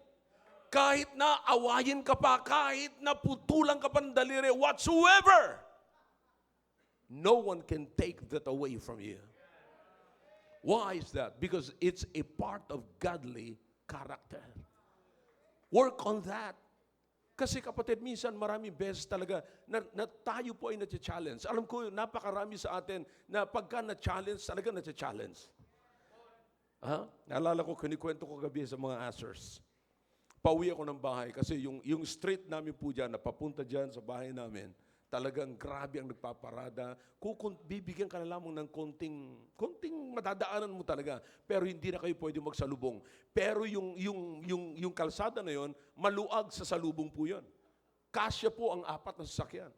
Kahit na awayin ka pa, kahit na putulang ka pa ng daliri, whatsoever. No one can take that away from you. Why is that? Because it's a part of godly character. Work on that. Kasi kapatid, minsan maraming beses talaga na tayo po ay na-challenge. Alam ko, napakarami sa atin na pagka na-challenge, talaga na-challenge. Naalala ko, kinikwento ko gabi sa mga ushers. Pauwi ako ng bahay kasi yung street namin po dyan, na papunta dyan sa bahay namin, talagang grabe ang nagpaparada. Bibigyan ka na lamang ng konting madadaanan mo talaga. Pero hindi na kayo pwede magsalubong. Pero yung kalsada na yon, maluag sa salubong po yon. Kasya po ang 4 na sasakyan.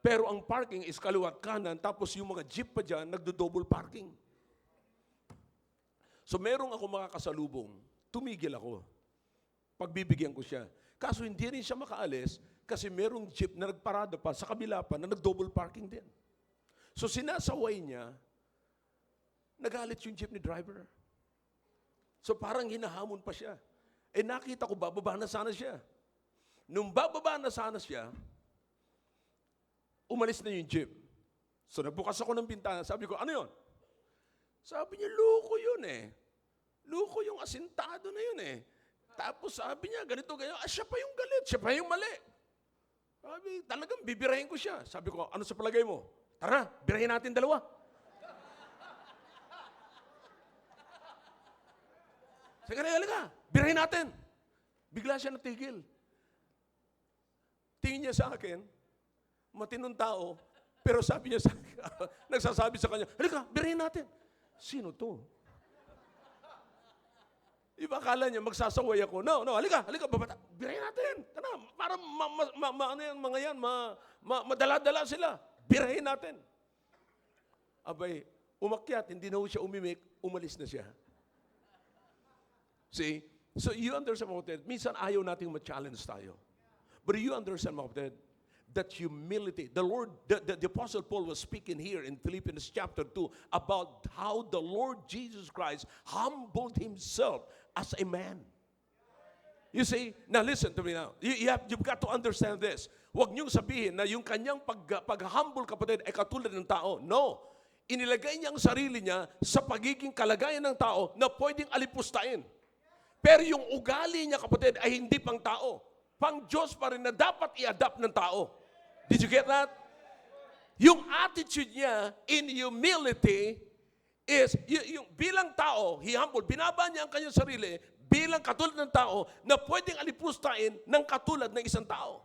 Pero ang parking is kaliwat kanan, tapos yung mga jeep pa dyan, nagdo-double parking. So merong ako makakasalubong, tumigil ako. Pagbibigyan ko siya. Kaso hindi rin siya makaalis, kasi merong jeep na nagparada pa sa kabila pa na nag-double parking din. So sinasaway niya, nagalit yung jeepney driver. So parang hinahamon pa siya. Nakita ko, bababa na sana siya. Nung bababa na sana siya, umalis na yung jeep. So nagbukas ako ng bintana, sabi ko, ano yun? Sabi niya, luko yun eh. Luko yung asintado na yun eh. Tapos sabi niya, ganito, siya pa yung galit, siya pa yung mali. Sabi, talagang bibirahin ko siya. Sabi ko, ano sa palagay mo? Tara, birahin natin dalawa. Sige, halika, birahin natin. Bigla siya natigil. Tingin niya sa akin, matinong tao, pero sabi niya nagsasabi sa kanya, halika, birahin natin. Sino to? Iba akala niya, magsasaway ako. No, halika, babata. Birahin natin. Tara, para madala-dala sila. Birahin natin. Abay, umakyat, hindi na siya umimik, umalis na siya. See? So you understand, mga kapatid, minsan ayaw nating ma-challenge tayo. But you understand, mga kapatid, that humility, the Apostle Paul was speaking here in Philippians chapter 2 about how the Lord Jesus Christ humbled himself as a man. You see, now listen to me now. You've got to understand this. Huwag niyong sabihin na yung kanyang pag-humble, kapatid, ay katulad ng tao. No. Inilagay niya ang sarili niya sa pagiging kalagayan ng tao na pwedeng alipustain. Pero yung ugali niya, kapatid, ay hindi pang tao. Pang Diyos pa rin na dapat i-adapt ng tao. Did you get that? Yung attitude niya in humility is, yung bilang tao, he humble, binaba niya ang kanyang sarili bilang katulad ng tao na pwedeng alipustain ng katulad ng isang tao.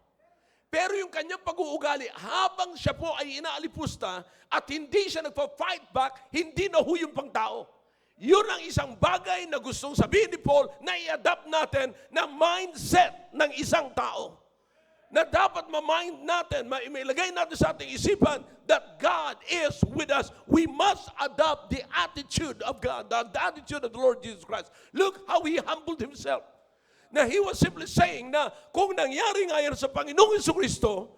Pero yung kanyang pag-uugali, habang siya po ay inaalipusta at hindi siya nagpa-fight back, hindi na yung pang tao. Yun ang isang bagay na gustong sabihin ni Paul na i-adapt natin na mindset ng isang tao. Na dapat ma-mind natin, mailagay natin sa ating isipan that God is with us. We must adopt the attitude of God, the attitude of the Lord Jesus Christ. Look how He humbled Himself. Na He was simply saying na kung nangyari nga yan sa Panginoong Jesucristo,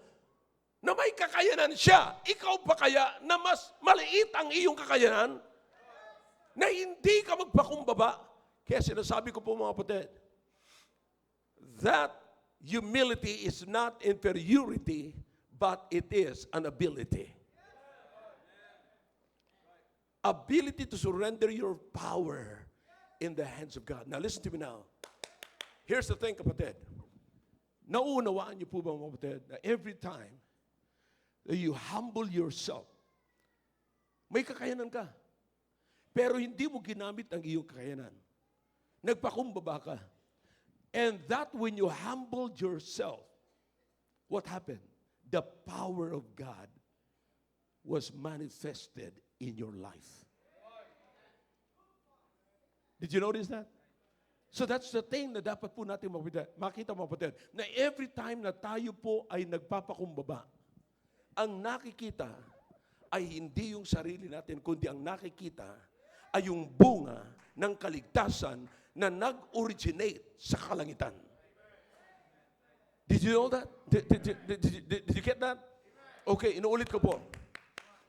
na may kakayanan siya, ikaw pa kaya na mas maliit ang iyong kakayanan? Na hindi ka magpakumbaba. Kaya sinasabi ko po, mga kapatid, that humility is not inferiority, but it is an ability. Ability to surrender your power in the hands of God. Now listen to me now. Here's the thing, kapatid. Nauunawaan niyo po ba, mga kapatid, na every time that you humble yourself, may kakayanan ka. Pero hindi mo ginamit ang iyong kakayanan. Nagpakumbaba ka. And that when you humbled yourself, what happened? The power of God was manifested in your life. Did you notice that? So that's the thing na dapat po natin makita, mga kapatid, na every time na tayo po ay nagpapakumbaba, ang nakikita ay hindi yung sarili natin, kundi ang nakikita ay yung bunga ng kaligtasan na nag-originate sa kalangitan. Did you know that? Did you get that? Okay, inuulit ko po.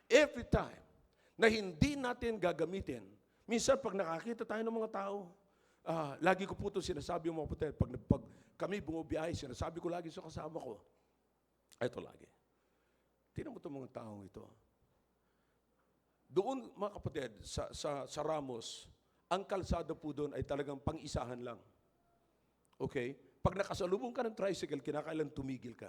Every time na hindi natin gagamitin, minsan pag nakakita tayo ng mga tao, lagi ko po ito sinasabi mga kapatid, pag kami bumabiyahe, sinasabi ko lagi sa kasama ko, ito lagi. Tingnan mo itong mga taong ito. Doon, mga kapatid, sa Ramos, ang kalsada po doon ay talagang pang-isahan lang. Okay? Pag nakasalubong ka ng tricycle, kinakailan tumigil ka.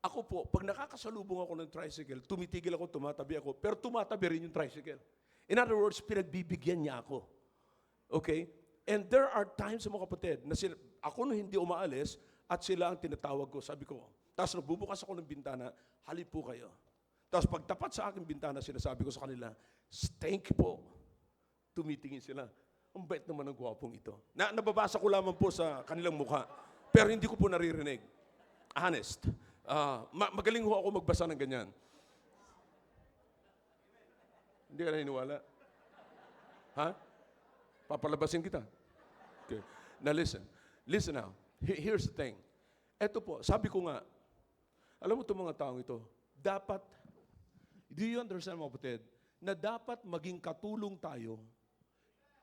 Ako po, pag nakakasalubong ako ng tricycle, tumitigil ako, tumatabi ako, pero tumatabi rin yung tricycle. In other words, pinagbibigyan niya ako. Okay? And there are times, mga kapatid, na ako na hindi umaalis at sila ang tinatawag ko. Sabi ko, tapos nagbubukas ako ng bintana, halip po kayo. Tapos pagtapat sa aking bintana, sinasabi ko sa kanila, thank you po. Tumitingin sila. Ang bait naman ng gwapong ito. Nababasa ko lamang po sa kanilang mukha, pero hindi ko po naririnig. Honest. Magaling ho ako magbasa ng ganyan. Hindi ka naniniwala? Ha? Papalabasin kita. Okay. Now listen. Listen now. Here's the thing. Ito po, sabi ko nga, alam mo itong mga taong ito, dapat, do you understand mga kapatid, na dapat maging katulong tayo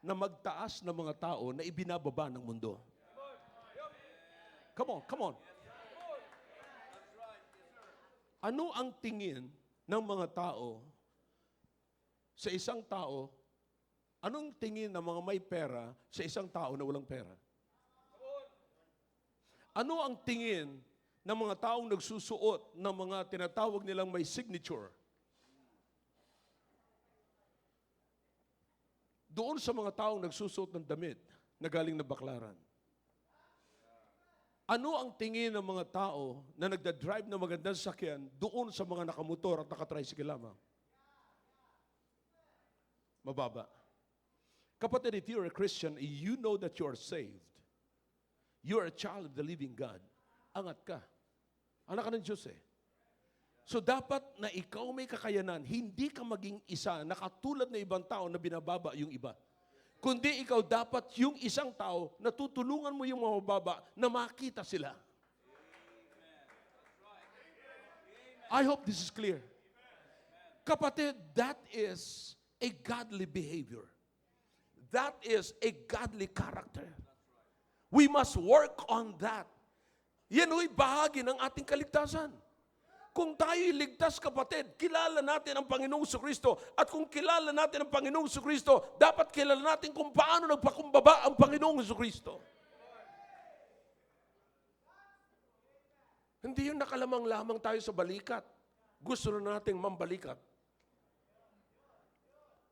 na magtaas ng mga tao na ibinababa ng mundo. Come on, come on. Ano ang tingin ng mga tao sa isang tao? Anong tingin ng mga may pera sa isang tao na walang pera? Ano ang tingin ng mga taong nagsusuot ng mga tinatawag nilang may signature? Doon sa mga taong nagsusuot ng damit na galing na baklaran. Ano ang tingin ng mga tao na nagda-drive na magandang sasakyan doon sa mga nakamotor at nakatricycle lamang? Mababa. Kapatid, if you're a Christian, you know that you are saved. You are a child of the living God. Angat ka. Anak ka ng Diyos eh. So dapat na ikaw may kakayanan, hindi ka maging isa na katulad na ibang tao na binababa yung iba. Kundi ikaw dapat yung isang tao na tutulungan mo yung mga mababa na makita sila. I hope this is clear. Kapatid, that is a godly behavior. That is a godly character. We must work on that. Yan ay bahagi ng ating kaligtasan. Kung tayo'y ligtas, kapatid, kilala natin ang Panginoong Jesucristo. At kung kilala natin ang Panginoong Jesucristo, dapat kilala natin kung paano nagpakumbaba ang Panginoong Jesucristo. Hindi yung nakalamang lamang tayo sa balikat. Gusto na nating mambalikat.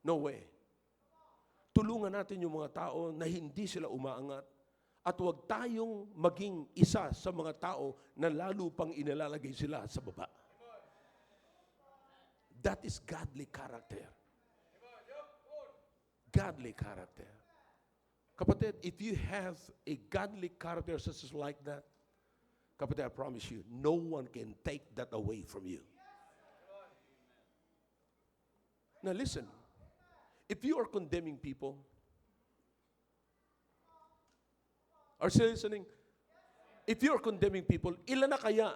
No way. Tulungan natin yung mga tao na hindi sila umaangat. At huwag tayong maging isa sa mga tao na lalo pang inalalagay sila sa baba. That is godly character. Godly character. Kapatid, if you have a godly character such as like that, kapatid, I promise you, no one can take that away from you. Now listen, if you are condemning people, are you listening? If you are condemning people, ilan na kaya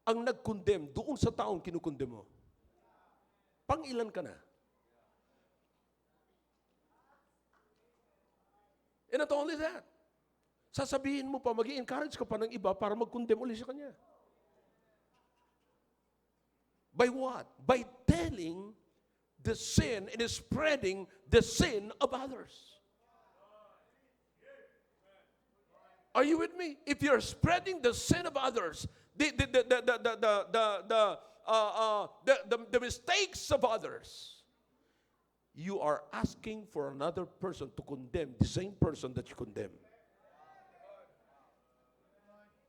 ang nag-condemn doon sa taong kinukondem mo? Pang-ilan ka na? And not only that, sasabihin mo pa, mag-i-encourage ka pa ng iba para mag-condemn ulit sa kanya. By what? By telling the sin and spreading the sin of others. Are you with me? If you're spreading the sin of others, the mistakes of others, you are asking for another person to condemn the same person that you condemn.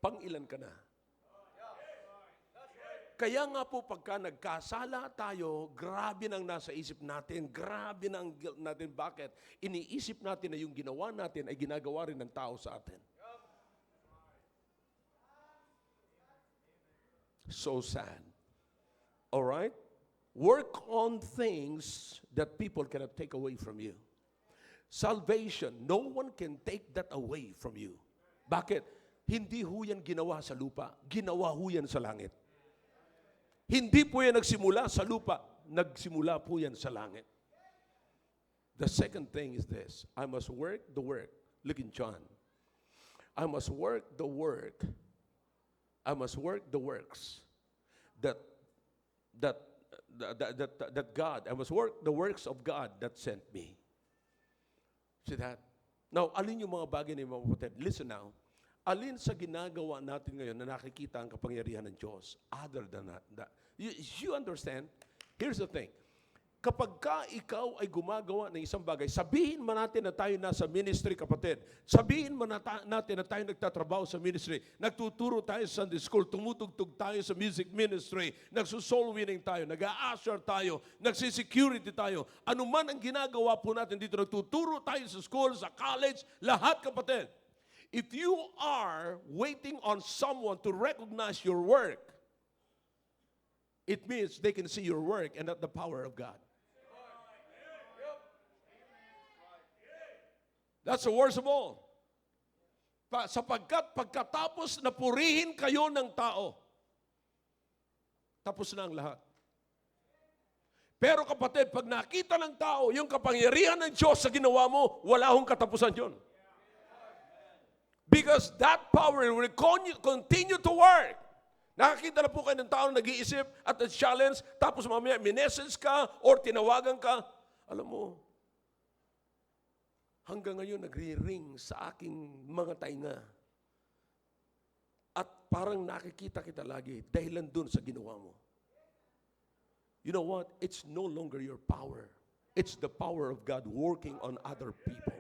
Pang-ilan ka na? Kaya nga po pagka nagkasala tayo, grabe nang nasa isip natin, grabe nang guilt natin. Bakit? Iniisip natin na yung ginawa natin ay ginagawa rin ng tao sa atin. So sad. All right? Work on things that people cannot take away from you. Salvation, no one can take that away from you. Bakit? Hindi ho yan ginawa sa lupa. Ginawa ho yan sa langit. Hindi po yan nagsimula sa lupa. Nagsimula po yan sa langit. The second thing is this. I must work the work. Look in John. I must work the work. I must work the works that that God, I must work the works of God that sent me. See that? Now, alin yung mga bagay na mga kapatid? Listen now. Alin sa ginagawa natin ngayon na nakikita ang kapangyarihan ng Diyos other than that? You understand? Here's the thing. Kapag ikaw ay gumagawa ng isang bagay, sabihin man natin na tayo nasa ministry, kapatid. Sabihin man natin na tayo nagtatrabaho sa ministry, nagtuturo tayo sa Sunday school, tumutugtog tayo sa music ministry, nagsusoul winning tayo, nag-a-usher tayo, nagsisecurity tayo. Ano man ang ginagawa po natin dito, nagtuturo tayo sa school, sa college, lahat, kapatid. If you are waiting on someone to recognize your work, it means they can see your work and not the power of God. That's the worst of all. Sapagkat pagkatapos na purihin kayo ng tao, tapos na ang lahat. Pero kapatid, pag nakita ng tao yung kapangyarihan ng Diyos sa ginawa mo, wala hong katapusan yun. Because that power will continue to work. Nakakita na po kayo ng tao na nag-iisip at na-challenge, tapos mamaya minessage ka or tinawagan ka. Alam mo, hanggang ngayon nagre-ring sa aking mga tainga. At parang nakikita kita lagi dahilan dun sa ginawa mo. You know what? It's no longer your power. It's the power of God working on other people.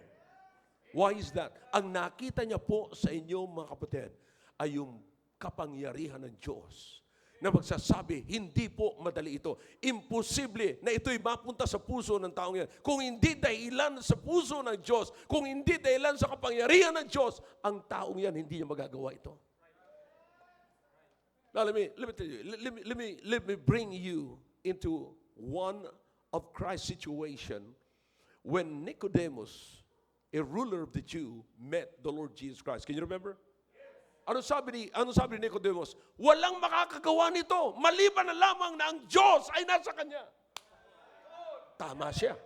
Why is that? Ang nakita niya po sa inyo, mga kapatid, ay yung kapangyarihan ng Diyos na magsasabi, hindi po madali ito. Imposible na ito'y mapunta sa puso ng taong yan. Kung hindi dahilan sa puso ng Diyos, kung hindi dahilan sa kapangyarihan ng Diyos, ang taong yan hindi niya magagawa ito. Now let me tell you, let me bring you into one of Christ's situation when Nicodemus, a ruler of the Jew, met the Lord Jesus Christ. Can you remember? Ano sabi ni Nicodemus? Walang makakagawa nito, maliban na lamang na ang Diyos ay nasa kanya. Tama siya.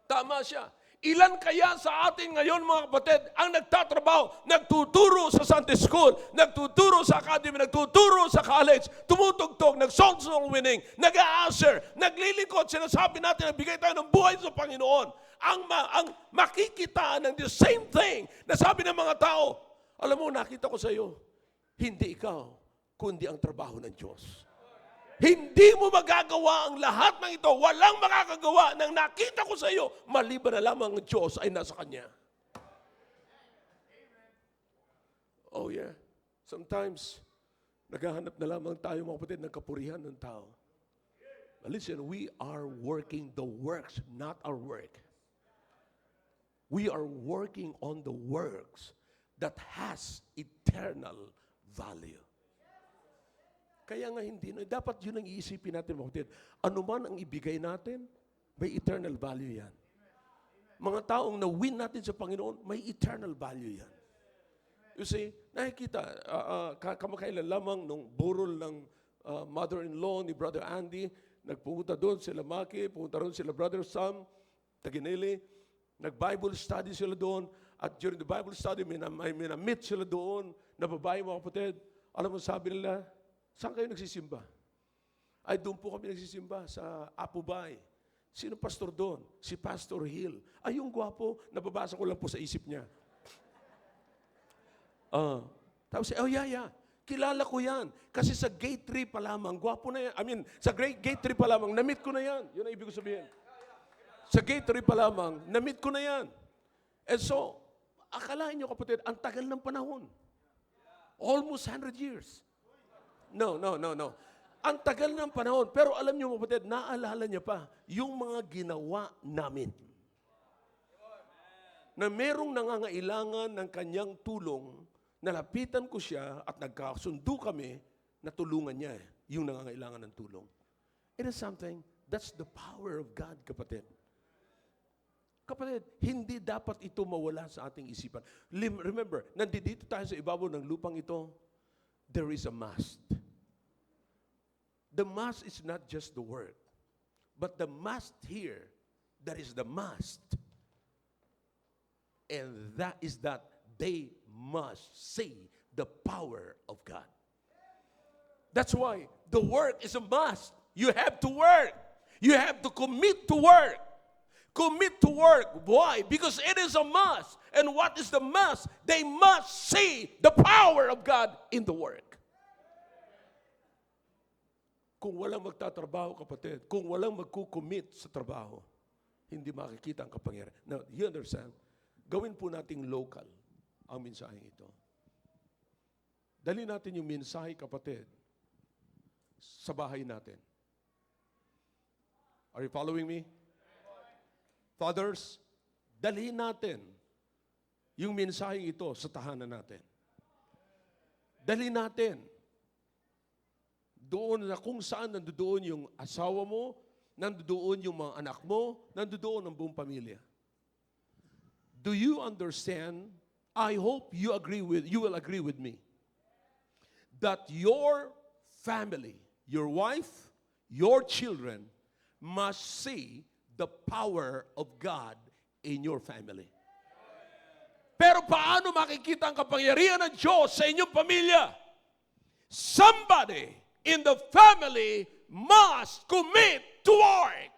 Tama siya. Ilan kaya sa atin ngayon, mga kapatid, ang nagtatrabaho, nagtuturo sa Sunday school, nagtuturo sa academy, nagtuturo sa college, tumutugtog, nag-soul winning, nag-a-usher, naglilingkod, sinasabi natin na bigay tayo ng buhay sa Panginoon. Ang makikitaan ng the same thing na sabi ng mga tao, alam mo, nakita ko sa iyo, hindi ikaw, kundi ang trabaho ng Diyos. Hindi mo magagawa ang lahat ng ito. Walang makakagawa ng nakita ko sa iyo, maliban na lamang ang Diyos ay nasa Kanya. Oh yeah. Sometimes, naghahanap na lamang tayo, mga kapatid, ng kapurihan ng tao. But listen, we are working the works, not our work. We are working on the works that has eternal value. Kaya nga hindi, dapat yun ang iisipin natin, mga kapatid. Ano man ang ibigay natin, may eternal value yan. Mga taong na-win natin sa Panginoon, may eternal value yan. You see, nakikita, kamakailan lamang nung burol ng mother-in-law ni Brother Andy, nagpunta doon sila Maki, pumunta doon sila Brother Sam, Taginili, nag-Bible study sila doon, at during the Bible study, may na-meet sila doon, na babae, mga kapatid. Alam mo, sabi nila, saan kayo nagsisimba? Ay, doon po kami nagsisimba sa Apubay. Sino pastor doon? Si Pastor Hill. Ay, yung gwapo, nababasa ko lang po sa isip niya. Tapos, oh yeah. Kilala ko yan. Kasi sa gate 3 pa lamang, gwapo na yan. I mean, sa gate 3 pa lamang, na-meet ko na yan. Yun ang ibig ko sabihin. Sa gate 3 pa lamang, na-meet ko na yan. And so, akalain nyo, kapatid, ang tagal ng panahon. Almost 100 years. No. Ang tagal ng panahon. Pero alam nyo, kapatid, naalala niya pa yung mga ginawa namin. Na merong nangangailangan ng kanyang tulong, nalapitan ko siya at nagkasundo kami na tulungan niya yung nangangailangan ng tulong. It is something, that's the power of God, kapatid. Kapatid, hindi dapat ito mawala sa ating isipan. Remember, nandito tayo sa ibabaw ng lupang ito, there is a must. The must is not just the word, but the must here, that is the must. And that is that they must see the power of God. That's why the work is a must. You have to work. You have to commit to work. Commit to work. Why? Because it is a must. And what is the must? They must see the power of God in the work. Kung walang magtatrabaho, kapatid, kung walang magkukommit sa trabaho, hindi makikita ang kapangyarihan. Now, you understand? Gawin po nating local ang mensaheng ito. Dali natin yung mensahe, kapatid, sa bahay natin. Are you following me? Fathers, dalhin natin yung mensaheng ito sa tahanan natin. Dalhin natin doon na kung saan nandoon yung asawa mo, nandoon yung mga anak mo, nandoon ang buong pamilya. Do you understand? I hope you will agree with me that your family, your wife, your children must see the power of God in your family. Pero paano makikita ang kapangyarihan ng Diyos sa inyong pamilya? Somebody in the family must commit to work.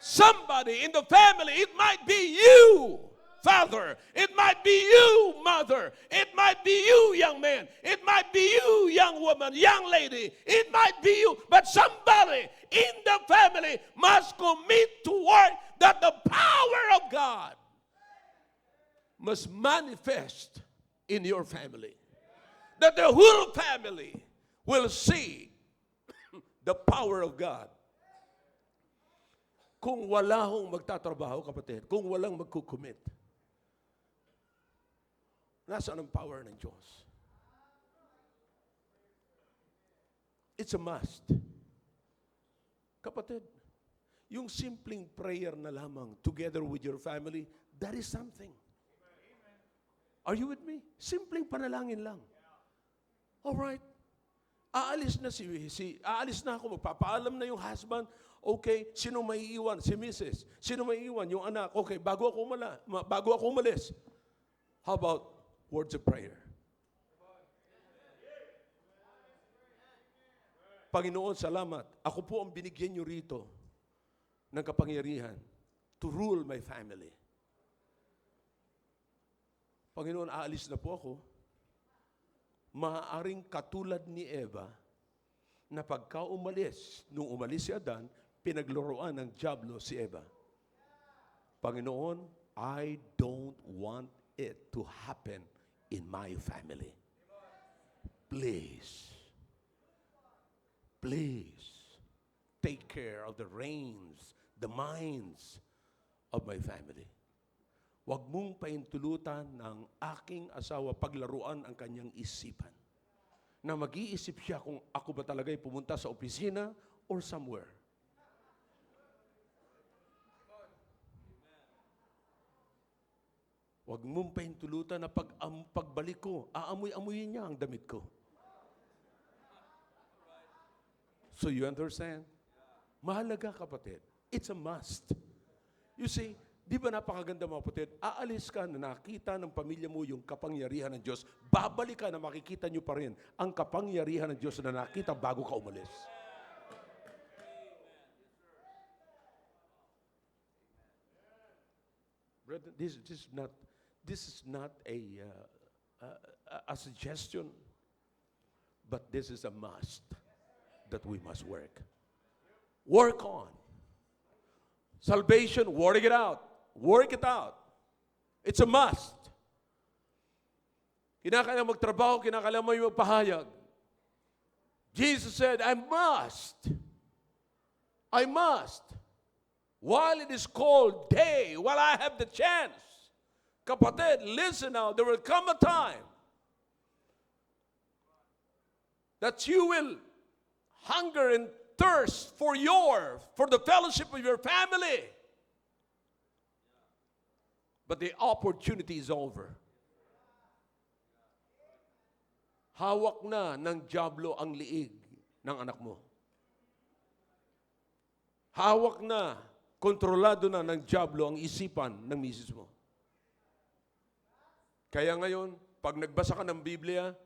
Somebody in the family, it might be you, father. It might be you, mother. It might be you, young man. It might be you, young woman, young lady. It might be you. But somebody in the family must commit to work that the power of God must manifest in your family. That the whole family will see the power of God. Kung wala hong magtatrabaho, kapatid, kung walang magkukumit, nasaan ang power ng Diyos? It's a must. Kapatid, yung simpleng prayer na lamang together with your family, that is something. Are you with me? Simpleng panalangin lang. Alright. Aalis na aalis na ako, magpapaalam na yung husband. Okay, sino may iwan? Si Mrs. Sino may iwan? Yung anak. Okay, bago ako umalis. How about words of prayer? Panginoon, salamat. Ako po ang binigyan niyo rito ng kapangyarihan to rule my family. Panginoon, aalis na po ako. Maaaring katulad ni Eva na pagka nung umalis si Adan, pinaglaruan ng diablo si Eva. Panginoon, I don't want it to happen in my family. Please, take care of the reins, the minds of my family. Huwag mong paintulutan ng aking asawa paglaruan ang kanyang isipan. Na mag-iisip siya kung ako ba talaga'y pumunta sa opisina or somewhere. Huwag mong paintulutan na pagbalik ko, aamoy-amoyin niya ang damit ko. So you understand? Mahalaga, kapatid. It's a must. You see, di ba napakaganda, mga kapatid? Aalis ka na nakita ng pamilya mo yung kapangyarihan ng Diyos. Babalik ka na makikita nyo pa rin ang kapangyarihan ng Diyos na nakita bago ka umalis. Brother, this is not a suggestion, but this is a must that we must work. Work on. Salvation, work it out. Work it out. It's a must. Kinakailangan magtrabaho, kinakailangan mo magpahayag. Jesus said, I must. While it is called day, while I have the chance. Kapatid, listen now, there will come a time that you will hunger and thirst for the fellowship of your family. But the opportunity is over. Hawak na ng diablo ang liig ng anak mo. Hawak na, kontrolado na ng diablo ang isipan ng misis mo. Kaya ngayon, pag nagbasa ka ng Biblia,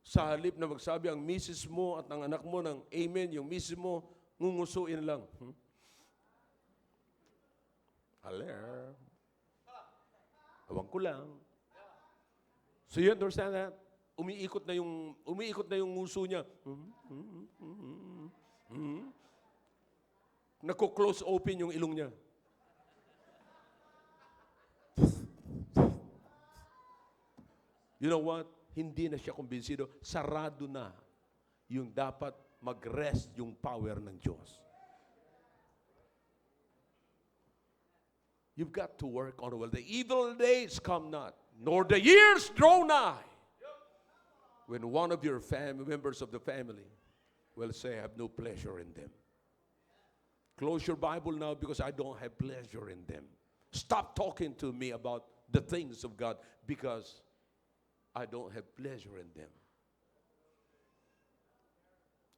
Sa halip na magsabi ang misis mo at ang anak mo ng amen, yung misis mo, ngungusuin lang. Haler. Awang ko lang. So you understand that? Umiikot na yung nguso niya. Nagko-close open yung ilong niya. You know what? Hindi na siya kumbinsido. Sarado na yung dapat mag-rest yung power ng Diyos. You've got to work on it. Well, the evil days come not, nor the years draw nigh. When one of your members of the family will say, I have no pleasure in them. Close your Bible now because I don't have pleasure in them. Stop talking to me about the things of God because I don't have pleasure in them.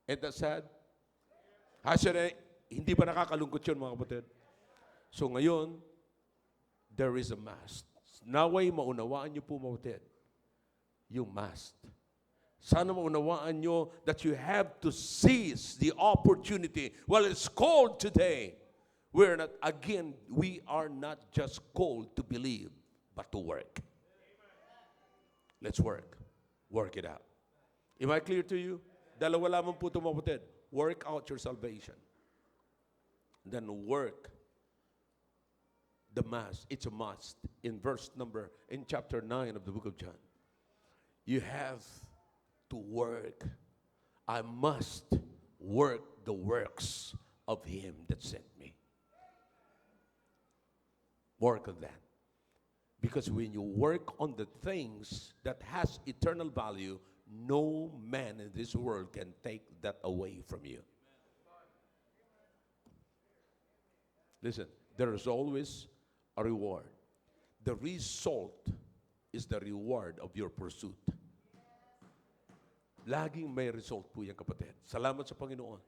Ain't that sad? I said, hindi ba nakakalungkot yun, mga kapatid? So ngayon, there is a must. Naway maunawaan niyo po, mga kapatid, yung must. Sana maunawaan nyo that you have to seize the opportunity. Well, it's called today. We are not just called to believe, but to work. Let's work. Work it out. Am I clear to you? Dalawa lamang po ito, mga kapatid. Work out your salvation. Then work the must. It's a must. In chapter 9 of the book of John. You have to work. I must work the works of Him that sent me. Work on that. Because when you work on the things that has eternal value, no man in this world can take that away from you. Listen, there is always a reward. The result is the reward of your pursuit. Laging may result po yan, kapatid. Salamat sa Panginoon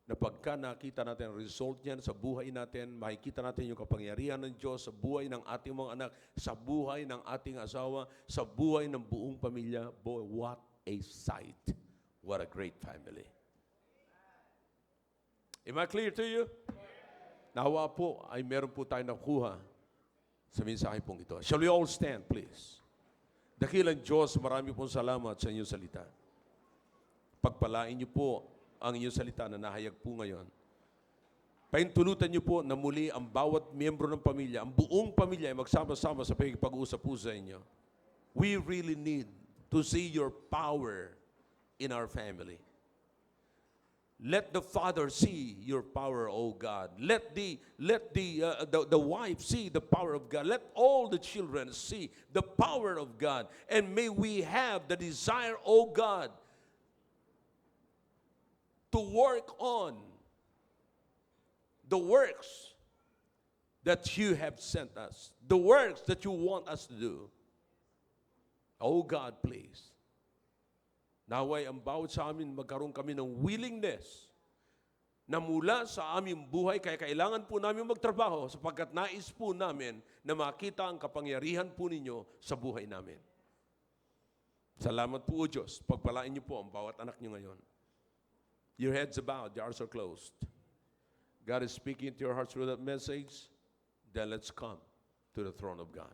na pagka nakita natin ang result niyan sa buhay natin, makikita natin yung kapangyarihan ng Diyos sa buhay ng ating mga anak, sa buhay ng ating asawa, sa buhay ng buong pamilya. Boy, what a sight. What a great family. Am I clear to you? Nawa po ay meron po tayo nakuha sa mensahe pong ito. Shall we all stand, please? Dakilang Diyos, marami pong salamat sa inyong salita. Pagpalain niyo po ang inyong salita na nahayag po ngayon. Pahintulutan niyo po na muli ang bawat miyembro ng pamilya, ang buong pamilya ay magsama-sama sa pag-uusap po sa inyo. We really need to see your power in our family. Let the father see your power, O God. Let the wife see the power of God. Let all the children see the power of God. And may we have the desire, O God, to work on the works that you have sent us, the works that you want us to do. Oh God, please. Naway ang bawat sa amin magkaroon kami ng willingness na mula sa aming buhay, kaya kailangan po namin magtrabaho sapagkat nais po namin na makita ang kapangyarihan po ninyo sa buhay namin. Salamat po, O Diyos. Pagpalain niyo po ang bawat anak niyo ngayon. Your heads are bowed, your eyes are closed. God is speaking to your heart through that message. Then let's come to the throne of God.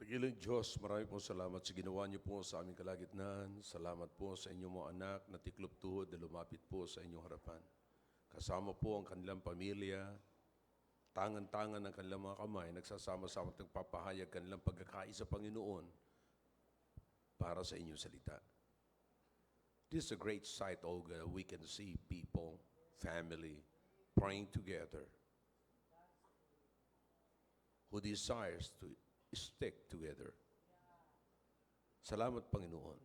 Dakilang Diyos, marami pong salamat sa ginawa niyo po sa aming kalagitnaan. Salamat po sa inyong mga anak na tiklop tuhod na lumapit po sa inyong harapan. Kasama po ang kanilang pamilya, tangan-tangan ng kanilang mga kamay, nagsasama-sama at nagpapahayag kanilang pagkakaisa, Panginoon, para sa inyong salita. This is a great sight, Olga. We can see people, family, praying together, who desires to stick together. Salamat, Panginoon.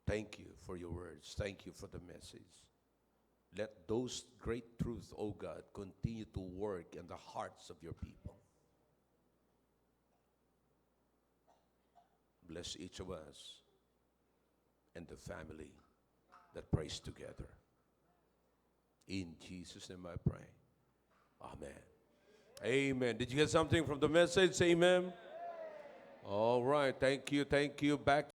Thank you for your words. Thank you for the message. Let those great truths, O God, continue to work in the hearts of your people. Bless each of us and the family that prays together. In Jesus' name I pray. Amen. Amen. Did you get something from the message? Amen. All right. Thank you. Thank you. Back